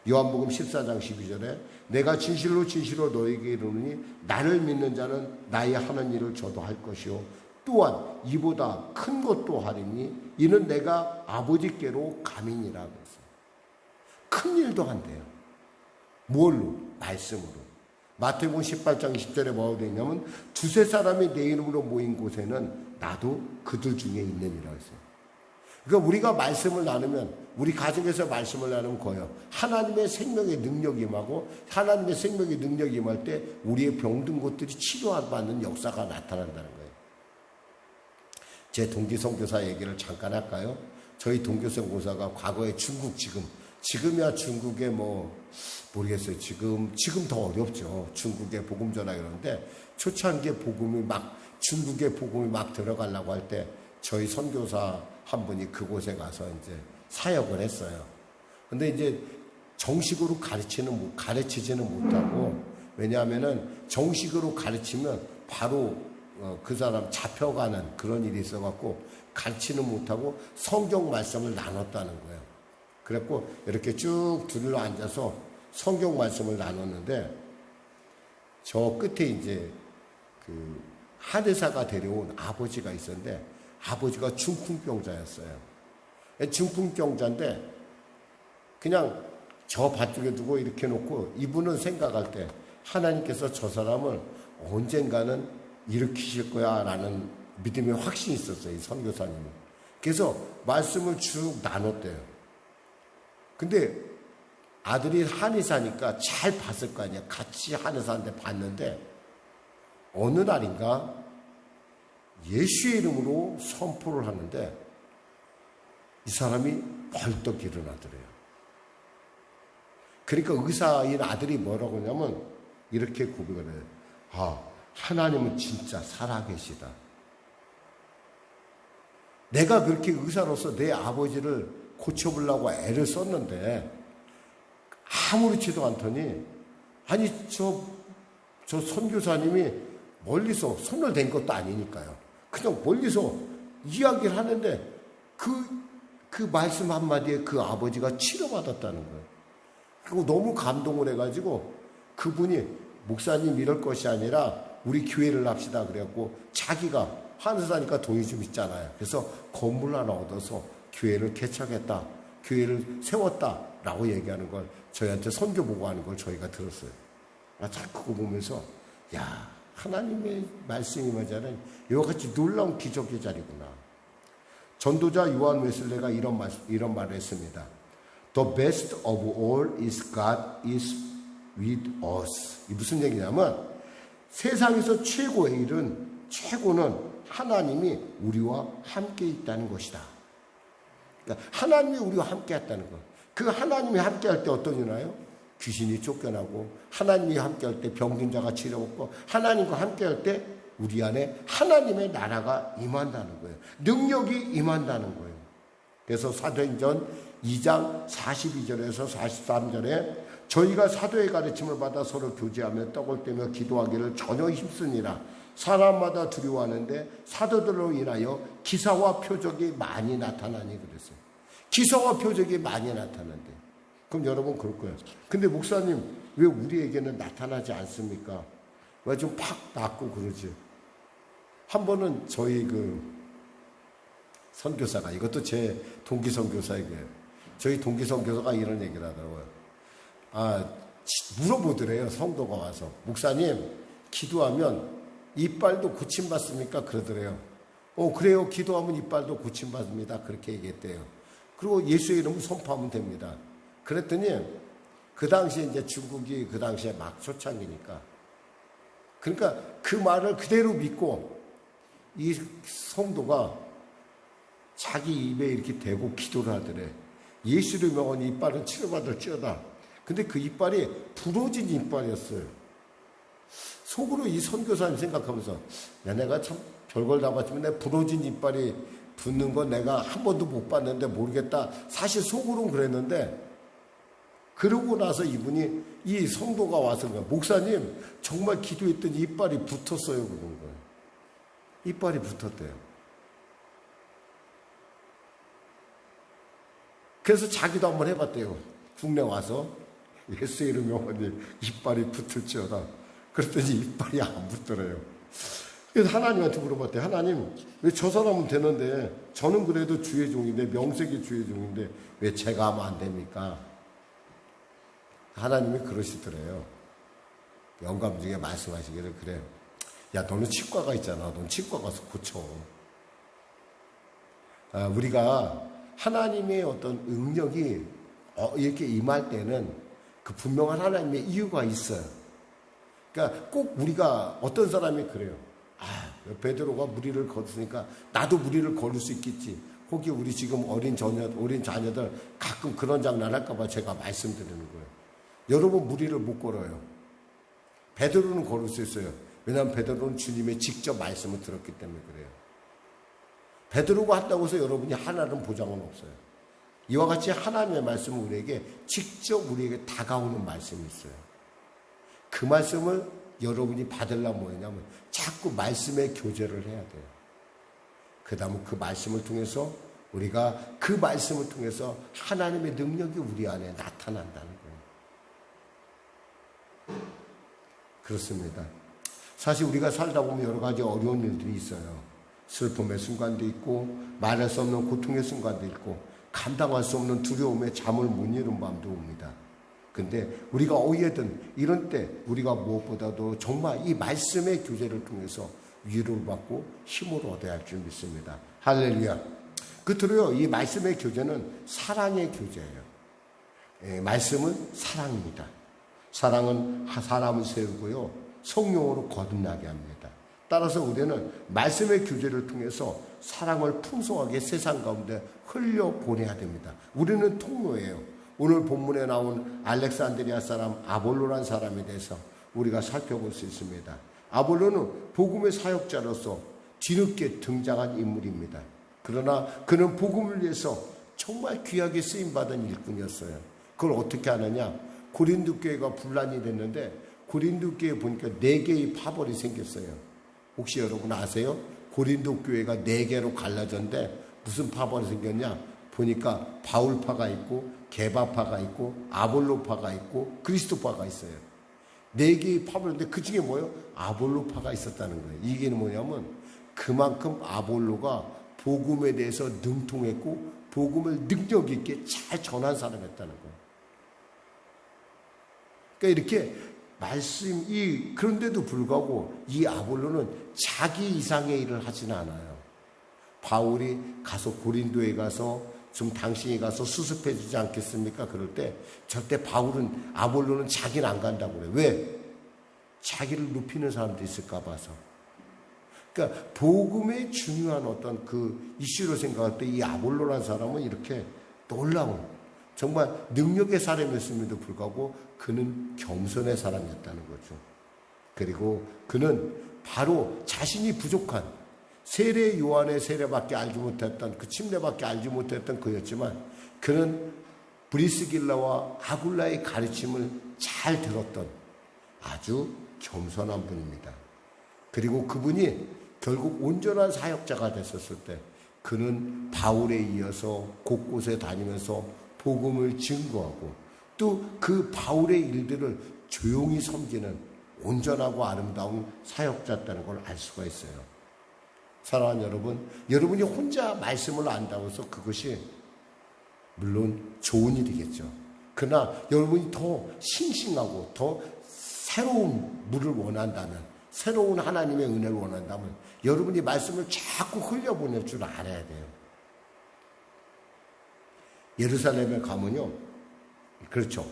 요한복음 14장 12절에 내가 진실로 진실로 너에게 이르노니 나를 믿는 자는 나의 하는 일을 저도 할 것이요 또한 이보다 큰 것도 하리니 이는 내가 아버지께로 감이니라 그랬어요. 큰 일도 한대요. 뭘로? 말씀으로. 마태복음 18장 20절에 뭐라고 되어 있냐면 두세 사람이 내 이름으로 모인 곳에는 나도 그들 중에 있느니라 했어요. 그러니까 우리가 말씀을 나누면 우리 가정에서 말씀을 나누면 거예요. 하나님의 생명의 능력이 임하고 하나님의 생명의 능력이 임할 때 우리의 병든 것들이 치료받는 역사가 나타난다는 거예요. 제 동기 선교사 얘기를 잠깐 할까요? 저희 동기 선교사가 과거에 중국 지금이야 중국에 모르겠어요. 지금 더 어렵죠. 중국에 복음 전하 이러는데 초창기에 중국에 복음이 막 들어가려고 할 때 저희 선교사 한 분이 그곳에 가서 이제 사역을 했어요. 근데 이제 정식으로 가르치지는 못하고, 왜냐하면은 정식으로 가르치면 바로 그 사람 잡혀가는 그런 일이 있어갖고 가르치는 못하고 성경 말씀을 나눴다는 거예요. 그래갖고 이렇게 쭉 둘러 앉아서 성경 말씀을 나눴는데 저 끝에 이제 그 한의사가 데려온 아버지가 있었는데 아버지가 중풍병자였어요. 중풍병자인데 그냥 저 밭쪽에 두고 이렇게 놓고 이분은 생각할 때 하나님께서 저 사람을 언젠가는 일으키실 거야 라는 믿음의 확신이 있었어요. 이 선교사님은. 그래서 말씀을 쭉 나눴대요. 근데 아들이 한의사니까 잘 봤을 거 아니야. 같이 한의사한테 봤는데 어느 날인가 예수의 이름으로 선포를 하는데 이 사람이 벌떡 일어나더래요. 그러니까 의사인 아들이 뭐라고 하냐면 이렇게 고백을 해요. 하나님은 진짜 살아계시다. 내가 그렇게 의사로서 내 아버지를 고쳐보려고 애를 썼는데 아무렇지도 않더니 아니 저 선교사님이 멀리서 손을 댄 것도 아니니까요. 그냥 멀리서 이야기를 하는데 그 말씀 한마디에 그 아버지가 치료받았다는 거예요. 그리고 너무 감동을 해가지고 그분이 목사님 이럴 것이 아니라 우리 교회를 합시다 그래갖고 자기가 한의사니까 돈이 좀 있잖아요. 그래서 건물 하나 얻어서 교회를 개척했다. 교회를 세웠다라고 얘기하는 걸 저희한테 선교 보고하는 걸 저희가 들었어요. 참 그거 보면서 하나님의 말씀이 맞아는 이와 같이 놀라운 기적의 자리구나. 전도자 요한 웨슬레가 이런 말을 했습니다. The best of all is God is with us. 이 무슨 얘기냐면 세상에서 최고는 하나님이 우리와 함께 있다는 것이다. 그러니까 하나님이 우리와 함께 했다는 것. 그 하나님이 함께 할 때 어떤 일이나요? 귀신이 쫓겨나고 하나님이 함께 할 때 병든 자가 치료받고 하나님과 함께 할 때 우리 안에 하나님의 나라가 임한다는 거예요. 능력이 임한다는 거예요. 그래서 사도행전 2장 42절에서 43절에 저희가 사도의 가르침을 받아 서로 교제하며 떡을 떼며 기도하기를 전혀 힘쓰니라. 사람마다 두려워하는데 사도들로 인하여 기사와 표적이 많이 나타나니 그랬어요. 기사와 표적이 많이 나타난대. 그럼 여러분 그럴 거예요. 근데 목사님 왜 우리에게는 나타나지 않습니까? 왜 좀 팍 낫고 그러지? 한 번은 저희 선교사가, 이것도 제 동기 선교사에게 저희 동기 선교사가 이런 얘기를 하더라고요. 물어보더래요. 성도가 와서 목사님 기도하면 이빨도 고침받습니까? 그러더래요. 그래요. 기도하면 이빨도 고침받습니다. 그렇게 얘기했대요. 그리고 예수의 이름을 선포하면 됩니다. 그랬더니 그 당시에 이제 중국이 그 당시에 막 초창기니까 그러니까 그 말을 그대로 믿고 이 성도가 자기 입에 이렇게 대고 기도를 하더래. 예수를 명하니 이빨은 치료받을지어다. 근데 그 이빨이 부러진 이빨이었어요. 속으로 이 선교사님 생각하면서 내가 참 별걸 다 봤지만 내 부러진 이빨이 붙는 건 내가 한 번도 못 봤는데 모르겠다. 사실 속으로는 그랬는데 그러고 나서 이 성도가 와서 목사님 정말 기도했더니 이빨이 붙었어요. 그런 거예요. 이빨이 붙었대요. 그래서 자기도 한번 해봤대요. 국내 와서 예수의 이름 명하니 이빨이 붙을지어다. 그랬더니 이빨이 안 붙더래요. 그래서 하나님한테 물어봤대요. 하나님 왜 저 사람은 되는데 저는 그래도 주의 종인데 명색이 주의 종인데 왜 제가 하면 안 됩니까? 하나님이 그러시더래요. 영감 중에 말씀하시기를 그래요. 야 너는 치과가 있잖아. 넌 치과 가서 고쳐. 우리가 하나님의 어떤 능력이 이렇게 임할 때는 그 분명한 하나님의 이유가 있어요. 그러니까 꼭 우리가 어떤 사람이 그래요. 베드로가 무리를 걸었으니까 나도 무리를 걸을 수 있겠지. 혹시 우리 지금 어린 자녀들 가끔 그런 장난 할까봐 제가 말씀드리는 거예요. 여러분 무리를 못 걸어요. 베드로는 걸을 수 있어요. 왜냐하면 베드로는 주님의 직접 말씀을 들었기 때문에 그래요. 베드로가 한다고 해서 여러분이 하나는 보장은 없어요. 이와 같이 하나님의 말씀은 우리에게 직접 우리에게 다가오는 말씀이 있어요. 그 말씀을 여러분이 받으려면 뭐냐면 자꾸 말씀의 교제를 해야 돼요. 그 다음에 그 말씀을 통해서 우리가 그 말씀을 통해서 하나님의 능력이 우리 안에 나타난다는 거예요. 그렇습니다. 사실 우리가 살다 보면 여러 가지 어려운 일들이 있어요. 슬픔의 순간도 있고 말할 수 없는 고통의 순간도 있고 감당할 수 없는 두려움에 잠을 못 이룬 밤도 옵니다. 근데 우리가 어이해든 이런 때 우리가 무엇보다도 정말 이 말씀의 교제를 통해서 위로를 받고 힘을 얻어야 할 줄 믿습니다. 할렐루야. 끝으로요, 이 말씀의 교제는 사랑의 교제예요. 말씀은 사랑입니다. 사랑은 사람을 세우고요, 성령으로 거듭나게 합니다. 따라서 우리는 말씀의 교제를 통해서 사랑을 풍성하게 세상 가운데 흘려보내야 됩니다. 우리는 통로예요. 오늘 본문에 나온 알렉산드리아 사람 아볼로란 사람에 대해서 우리가 살펴볼 수 있습니다. 아볼로는 복음의 사역자로서 뒤늦게 등장한 인물입니다. 그러나 그는 복음을 위해서 정말 귀하게 쓰임받은 일꾼이었어요. 그걸 어떻게 하느냐? 고린도 교회가 분란이 됐는데 고린도 교회에 보니까 4개의 파벌이 생겼어요. 혹시 여러분 아세요? 고린도 교회가 4개로 갈라졌는데 무슨 파벌이 생겼냐? 보니까 바울파가 있고 게바파가 있고 아볼로파가 있고 그리스도파가 있어요. 4개의 파벌인데 그 중에 뭐예요? 아볼로파가 있었다는 거예요. 이게 뭐냐면 그만큼 아볼로가 복음에 대해서 능통했고 복음을 능력 있게 잘 전한 사람이었다는 거예요. 그러니까 이렇게 그런데도 불구하고 이 아볼로는 자기 이상의 일을 하지는 않아요. 바울이 가서 고린도에 가서 좀 당신이 가서 수습해 주지 않겠습니까? 그럴 때 절대 아볼로는 자기는 안 간다고 그래요. 왜? 자기를 높이는 사람도 있을까 봐서. 그러니까 복음의 중요한 어떤 그 이슈로 생각할 때 이 아볼로라는 사람은 이렇게 놀라운 정말 능력의 사람이었음에도 불구하고 그는 겸손의 사람이었다는 거죠. 그리고 그는 바로 자신이 부족한 세례 요한의 세례밖에 알지 못했던 그 침례밖에 알지 못했던 그였지만 그는 브리스길라와 아굴라의 가르침을 잘 들었던 아주 겸손한 분입니다. 그리고 그분이 결국 온전한 사역자가 됐었을 때 그는 바울에 이어서 곳곳에 다니면서 복음을 증거하고 또 그 바울의 일들을 조용히 섬기는 온전하고 아름다운 사역자였다는 걸 알 수가 있어요. 사랑하는 여러분, 여러분이 혼자 말씀을 안다고 해서 그것이 물론 좋은 일이겠죠. 그러나 여러분이 더 싱싱하고 더 새로운 물을 원한다면, 새로운 하나님의 은혜를 원한다면 여러분이 말씀을 자꾸 흘려보낼 줄 알아야 돼요. 예루살렘에 가면요, 그렇죠,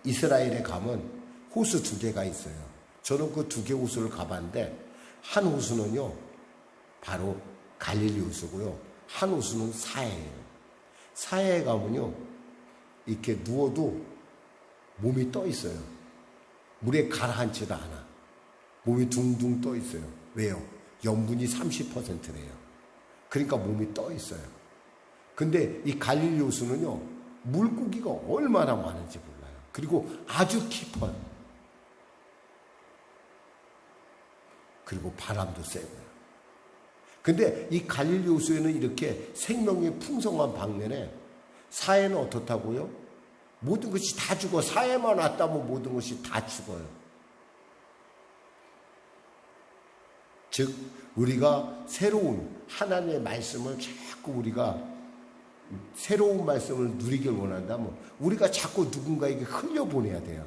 이스라엘에 가면 호수 2개가 있어요. 저는 그 2개 호수를 가봤는데 한 호수는요 바로 갈릴리 호수고요, 한 호수는 사해예요. 사해에 가면요 이렇게 누워도 몸이 떠 있어요. 물에 가라앉지도 않아. 몸이 둥둥 떠 있어요. 왜요? 염분이 30%래요. 그러니까 몸이 떠 있어요. 근데 이 갈릴리 호수는요 물고기가 얼마나 많은지 몰라요. 그리고 아주 깊어요. 그리고 바람도 세고요. 근데 이 갈릴리 호수에는 이렇게 생명이 풍성한 반면에 사해는 어떻다고요? 모든 것이 다 죽어. 사해만 왔다면 모든 것이 다 죽어요. 즉 우리가 새로운 하나님의 말씀을 자꾸 우리가 새로운 말씀을 누리길 원한다면 우리가 자꾸 누군가에게 흘려보내야 돼요.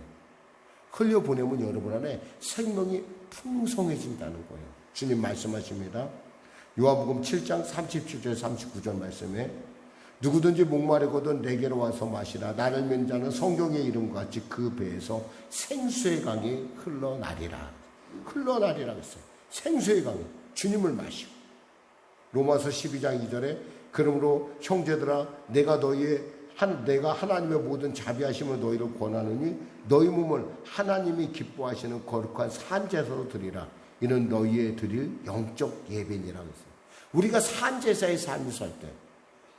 흘려보내면 여러분 안에 생명이 풍성해진다는 거예요. 주님 말씀하십니다. 요한복음 7장 37절 39절 말씀에 누구든지 목마르거든 내게로 와서 마시라. 나를 믿는 자는 성경의 이름과 같이 그 배에서 생수의 강이 흘러나리라. 흘러나리라 그랬어요. 생수의 강이 주님을 마시고. 로마서 12장 2절에 그러므로 형제들아 내가 하나님의 모든 자비하심을 너희를 권하느니 너희 몸을 하나님이 기뻐하시는 거룩한 산제사로 드리라. 이는 너희의 드릴 영적 예배니라 그랬어요. 우리가 산제사의 삶을 살 때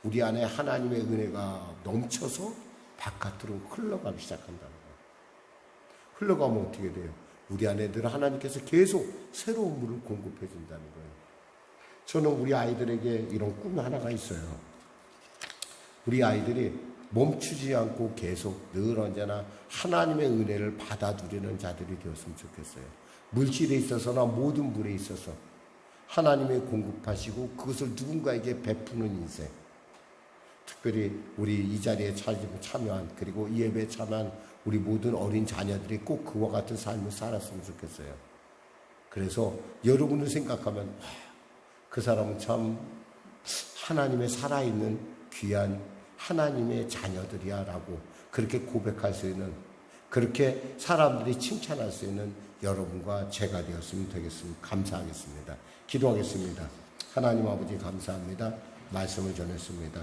우리 안에 하나님의 은혜가 넘쳐서 바깥으로 흘러가기 시작한다는 거예요. 흘러가면 어떻게 돼요? 우리 안에 늘 하나님께서 계속 새로운 물을 공급해 준다는 거예요. 저는 우리 아이들에게 이런 꿈 하나가 있어요. 우리 아이들이 멈추지 않고 계속 늘 언제나 하나님의 은혜를 받아들이는 자들이 되었으면 좋겠어요. 물질에 있어서나 모든 물에 있어서 하나님의 공급하시고 그것을 누군가에게 베푸는 인생. 특별히 우리 이 자리에 참여한 그리고 이 예배에 참여한 우리 모든 어린 자녀들이 꼭 그와 같은 삶을 살았으면 좋겠어요. 그래서 여러분을 생각하면 그 사람은 참 하나님의 살아있는 귀한 하나님의 자녀들이야 라고 그렇게 고백할 수 있는, 그렇게 사람들이 칭찬할 수 있는 여러분과 제가 되었으면 되겠습니다. 감사하겠습니다. 기도하겠습니다. 하나님 아버지 감사합니다. 말씀을 전했습니다.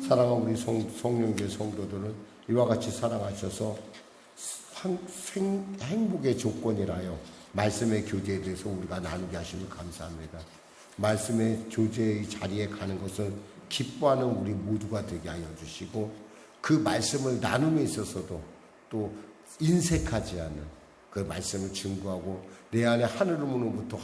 사랑하는 우리 성령교회 성도들은 이와 같이 사랑하셔서 행복의 조건이라요 말씀의 교제에 대해서 우리가 나누게 하시면 감사합니다. 말씀의 교제의 자리에 가는 것을 기뻐하는 우리 모두가 되게 하여 주시고 그 말씀을 나눔에 있어서도 또 인색하지 않는 그 말씀을 증거하고 내 안에 하늘로부터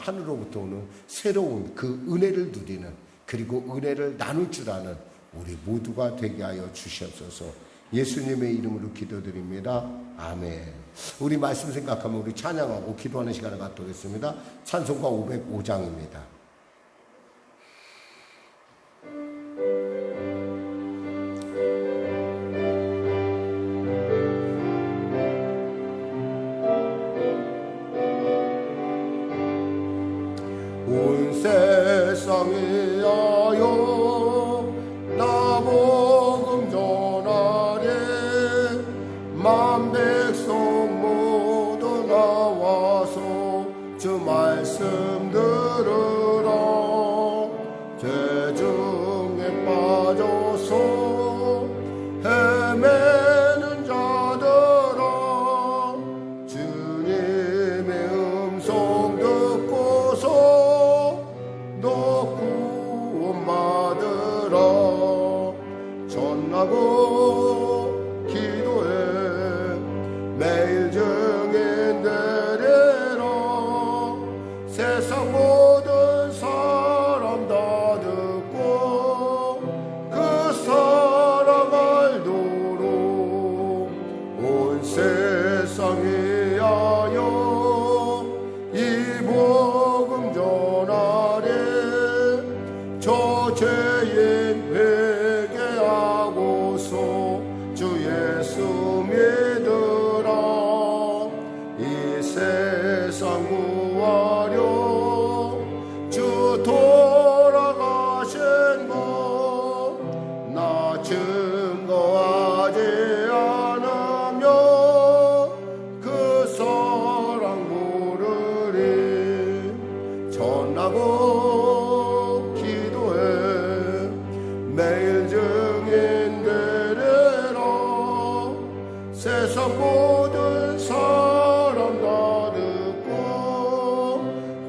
오는 새로운 그 은혜를 누리는, 그리고 은혜를 나눌 줄 아는 우리 모두가 되게 하여 주시옵소서. 예수님의 이름으로 기도드립니다. 아멘. 우리 말씀 생각하면 우리 찬양하고 기도하는 시간을 갖도록 하겠습니다. 찬송가 505장입니다. 온 세상에 하여 나 복음 전하래. 만 백성 모두 나와서 주 말씀 들으라. 죄 중에 빠져서 헤매는 자들아, 주님의 음성 듣고서 너 구원받으라. 전하고 기도해 매일 증인 되리라. 세상 모든 사람 다 듣고 그 사랑 알도록 온 세상에 하여 이 복음 전하래. 저 죄인 회개하고서 주 예수 믿으라. 이 세상 구하려 주 돌아가신 것 나 증거하지 않으면 그 사랑 모르리. 전하고 기도해 매일 증인 되리라. 세상 모든 사람 다 듣고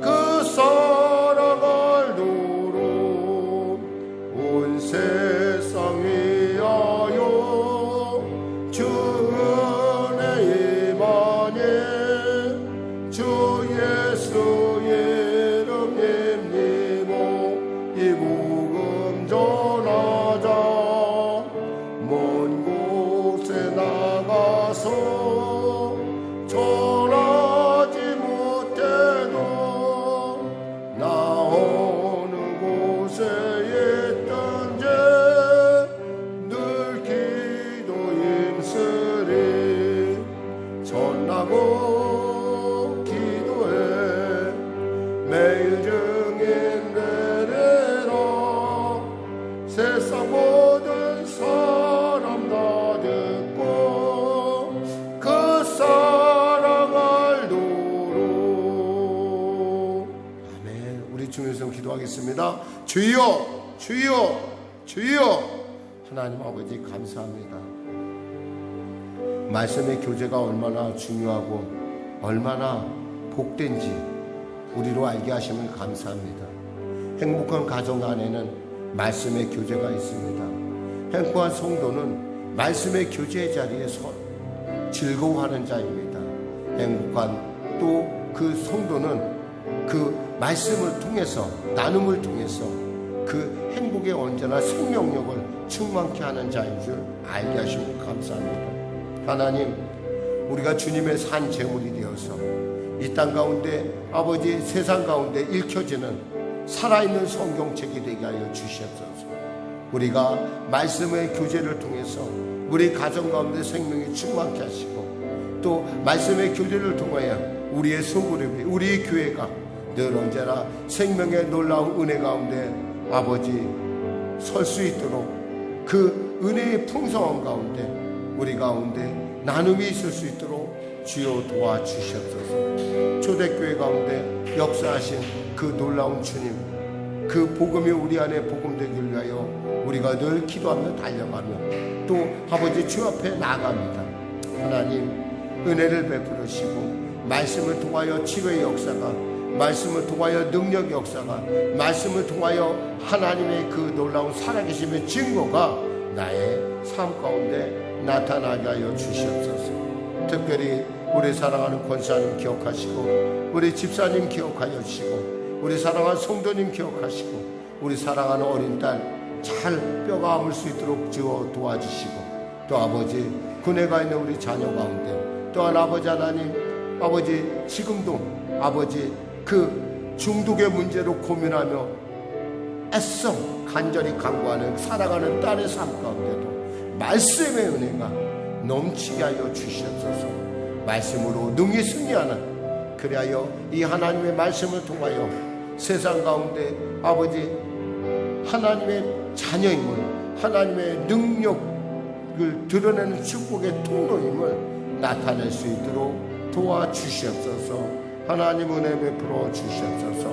그 사랑 알도록 온 세상에 하여 주 은혜 임하니. 주 예수 이름 힘입어 이 복음 전하자. 먼 곳에 나가서 전하지 못해도 나 어느 곳에 있든지 늘 기도 힘쓰리. 전하고 기도해 매일 증인 되리라. 세상 모든 말씀하겠습니다. 주여, 주여, 주여. 하나님 아버지 감사합니다. 말씀의 교제가 얼마나 중요하고 얼마나 복된지 우리로 알게 하시면 감사합니다. 행복한 가정 안에는 말씀의 교제가 있습니다. 행복한 성도는 말씀의 교제의 자리에 즐거워하는 자입니다. 행복한 또 그 성도는 그 말씀을 통해서, 나눔을 통해서 그 행복에 언제나 생명력을 충만케 하는 자인 줄 알게 하시면 감사합니다. 하나님, 우리가 주님의 산 제물이 되어서 이 땅 가운데 아버지 세상 가운데 읽혀지는 살아있는 성경책이 되게 하여 주시옵소서. 우리가 말씀의 교제를 통해서 우리 가정 가운데 생명이 충만케 하시고, 또 말씀의 교제를 통하여 우리의 소그룹이, 우리의 교회가 늘 언제나 생명의 놀라운 은혜 가운데 아버지 설 수 있도록, 그 은혜의 풍성함 가운데 우리 가운데 나눔이 있을 수 있도록 주여 도와주시옵소서. 초대교회 가운데 역사하신 그 놀라운 주님, 그 복음이 우리 안에 복음되길 위하여 우리가 늘 기도하며 달려가며 또 아버지 주 앞에 나아갑니다. 하나님, 은혜를 베풀으시고 말씀을 통하여 치료의 역사가, 말씀을 통하여 능력의 역사가, 말씀을 통하여 하나님의 그 놀라운 살아계심의 증거가 나의 삶 가운데 나타나게 하여 주시옵소서. 특별히 우리 사랑하는 권사님 기억하시고, 우리 집사님 기억하여 주시고, 우리 사랑하는 성도님 기억하시고, 우리 사랑하는 어린 딸 잘 뼈가 아물 수 있도록 주어 도와주시고, 또 아버지 군에 가 있는 우리 자녀 가운데 또한 아버지 하나님, 아버지 지금도 아버지 그 중독의 문제로 고민하며 애써 간절히 간구하는 사랑하는 딸의 삶 가운데도 말씀의 은혜가 넘치게 하여 주시옵소서. 말씀으로 능히 승리하는, 그리하여 이 하나님의 말씀을 통하여 세상 가운데 아버지 하나님의 자녀임을, 하나님의 능력을 드러내는 축복의 통로임을 나타낼 수 있도록 도와주시옵소서. 하나님 은혜 베풀어 주시옵소서.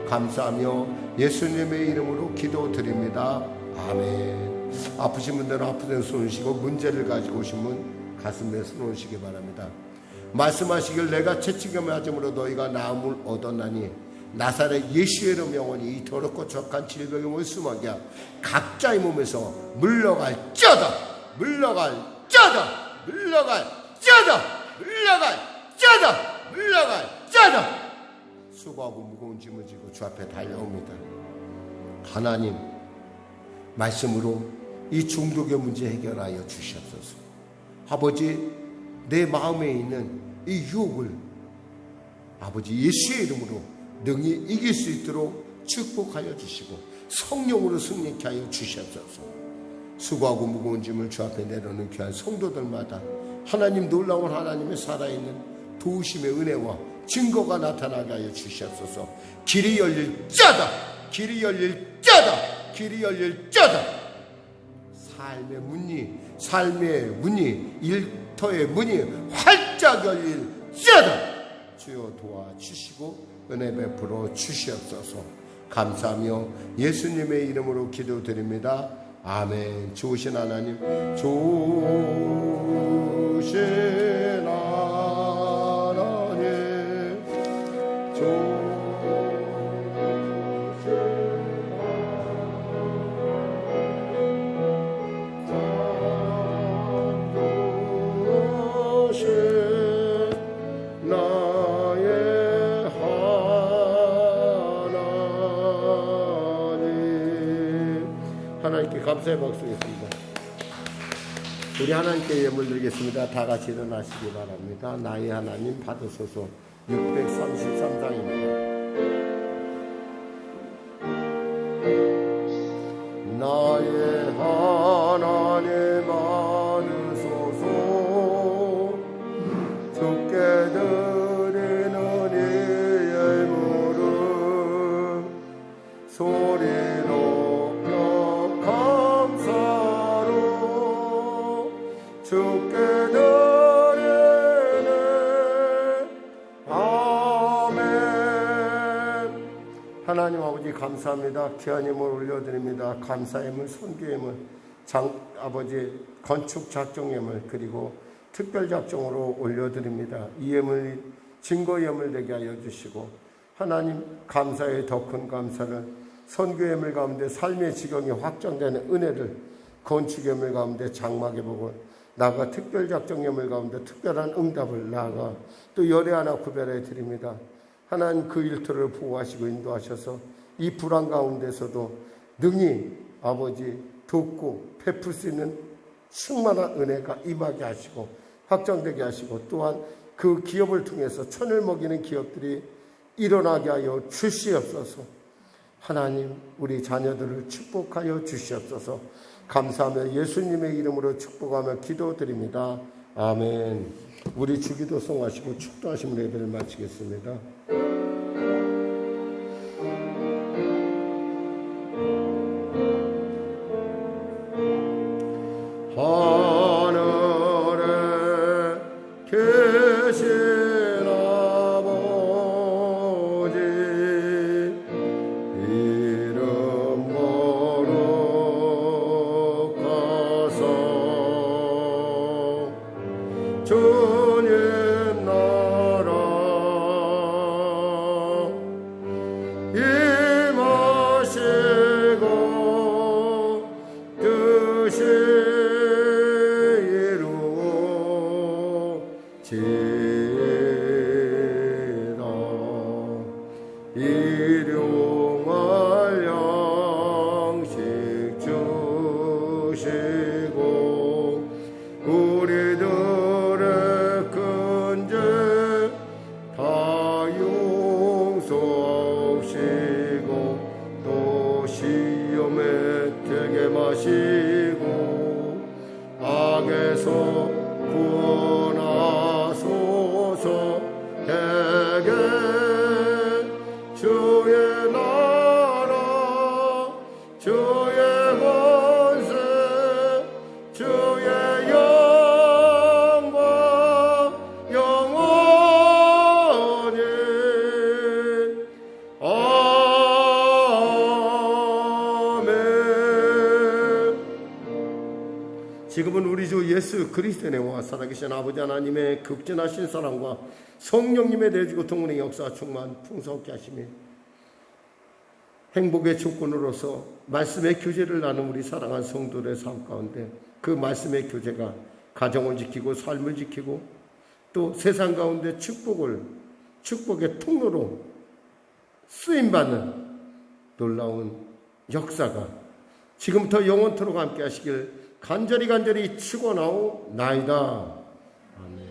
감사하며 예수님의 이름으로 기도드립니다. 아멘. 아프신 분들은 아픈 데 손 올리시고, 문제를 가지고 오신 분 가슴에 손 올리시기 바랍니다. 말씀하시길 내가 채찍에 맞음으로 너희가 나음을 얻었나니 나사렛 예수의 이름 영원히 이 더럽고 척한 질병의 몸을 숨어게 각자의 몸에서 물러갈지어다, 물러갈지어다, 물러갈지어다, 물러갈지어다, 물러갈지어다. 수고하고 무거운 짐을 지고 주 앞에 달려옵니다. 하나님, 말씀으로 이 중독의 문제 해결하여 주시옵소서. 아버지, 내 마음에 있는 이 유혹을 아버지 예수의 이름으로 능히 이길 수 있도록 축복하여 주시고 성령으로 승리케 하여 주시옵소서. 수고하고 무거운 짐을 주 앞에 내려놓는 귀한 성도들마다 하나님, 놀라운 하나님의 살아있는 도우심의 은혜와 증거가 나타나게 하여 주시옵소서. 길이 열릴 자다, 길이 열릴 자다, 길이 열릴 자다. 삶의 문이 일터의 문이 활짝 열릴 자다. 주여 도와주시고 은혜 베풀어 주시옵소서. 감사하며 예수님의 이름으로 기도드립니다. 아멘. 좋으신 하나님, 좋으신 하나님, 좋으신 하나님께 감사의 박수 드리겠습니다. 우리 하나님께 예물 드리겠습니다. 다 같이 일어나시기 바랍니다. 나의 하나님 받으소서. 633장입니다. 나의 하나님 받으소서. 주께 드리는 이 예물을 소리로 감사로 주께 드리네. 아멘. 하나님 아버지 감사합니다. 귀한 힘을 올려드립니다. 감사의 힘을, 선교의 힘을, 아버지 건축 작정의 힘을, 그리고 특별 작정으로 올려드립니다. 이 힘을 증거의 힘을 되게 하여 주시고, 하나님 감사의 더 큰 감사를, 선교의 힘을 가운데 삶의 지경이 확장되는 은혜를, 건축의 힘을 가운데 장막의 복을, 나아가 특별 작정의 힘을 가운데 특별한 응답을, 나아가 또 열애 하나 구별해 드립니다. 하나님 그 일터를 보호하시고 인도하셔서 이 불안 가운데서도 능히 아버지 돕고 베풀 수 있는 충만한 은혜가 임하게 하시고 확장되게 하시고, 또한 그 기업을 통해서 천을 먹이는 기업들이 일어나게 하여 주시옵소서. 하나님 우리 자녀들을 축복하여 주시옵소서. 감사하며 예수님의 이름으로 축복하며 기도드립니다. 아멘. 우리 주기도 송하시고 축도하시면 예배를 마치겠습니다. 하늘에 계신 아버지 이름 거룩하사 주님 나라 임하시고 뜻이 이루어지이다. 일용할 양식 주시고 우리들의 큰 죄 다 용서하시고 또 시험에 들게 마시고 악에서 구원하소서. 대개 주의 나라 주의 권세 주의 영광 영원히 아멘. 지금은 우리 주 예수 그리스도의 은혜와 살아계신 아버지 하나님의 극진하신 사랑과 성령님의 내주고 동문의 역사 충만 풍성케 하시며 행복의 조건으로서 말씀의 교제를 나눈 우리 사랑한 성도들의 삶 가운데 그 말씀의 교제가 가정을 지키고 삶을 지키고 또 세상 가운데 축복의 통로로 쓰임받는 놀라운 역사가 지금부터 영원토록 함께 하시길 간절히 축원하오나이다. 아멘.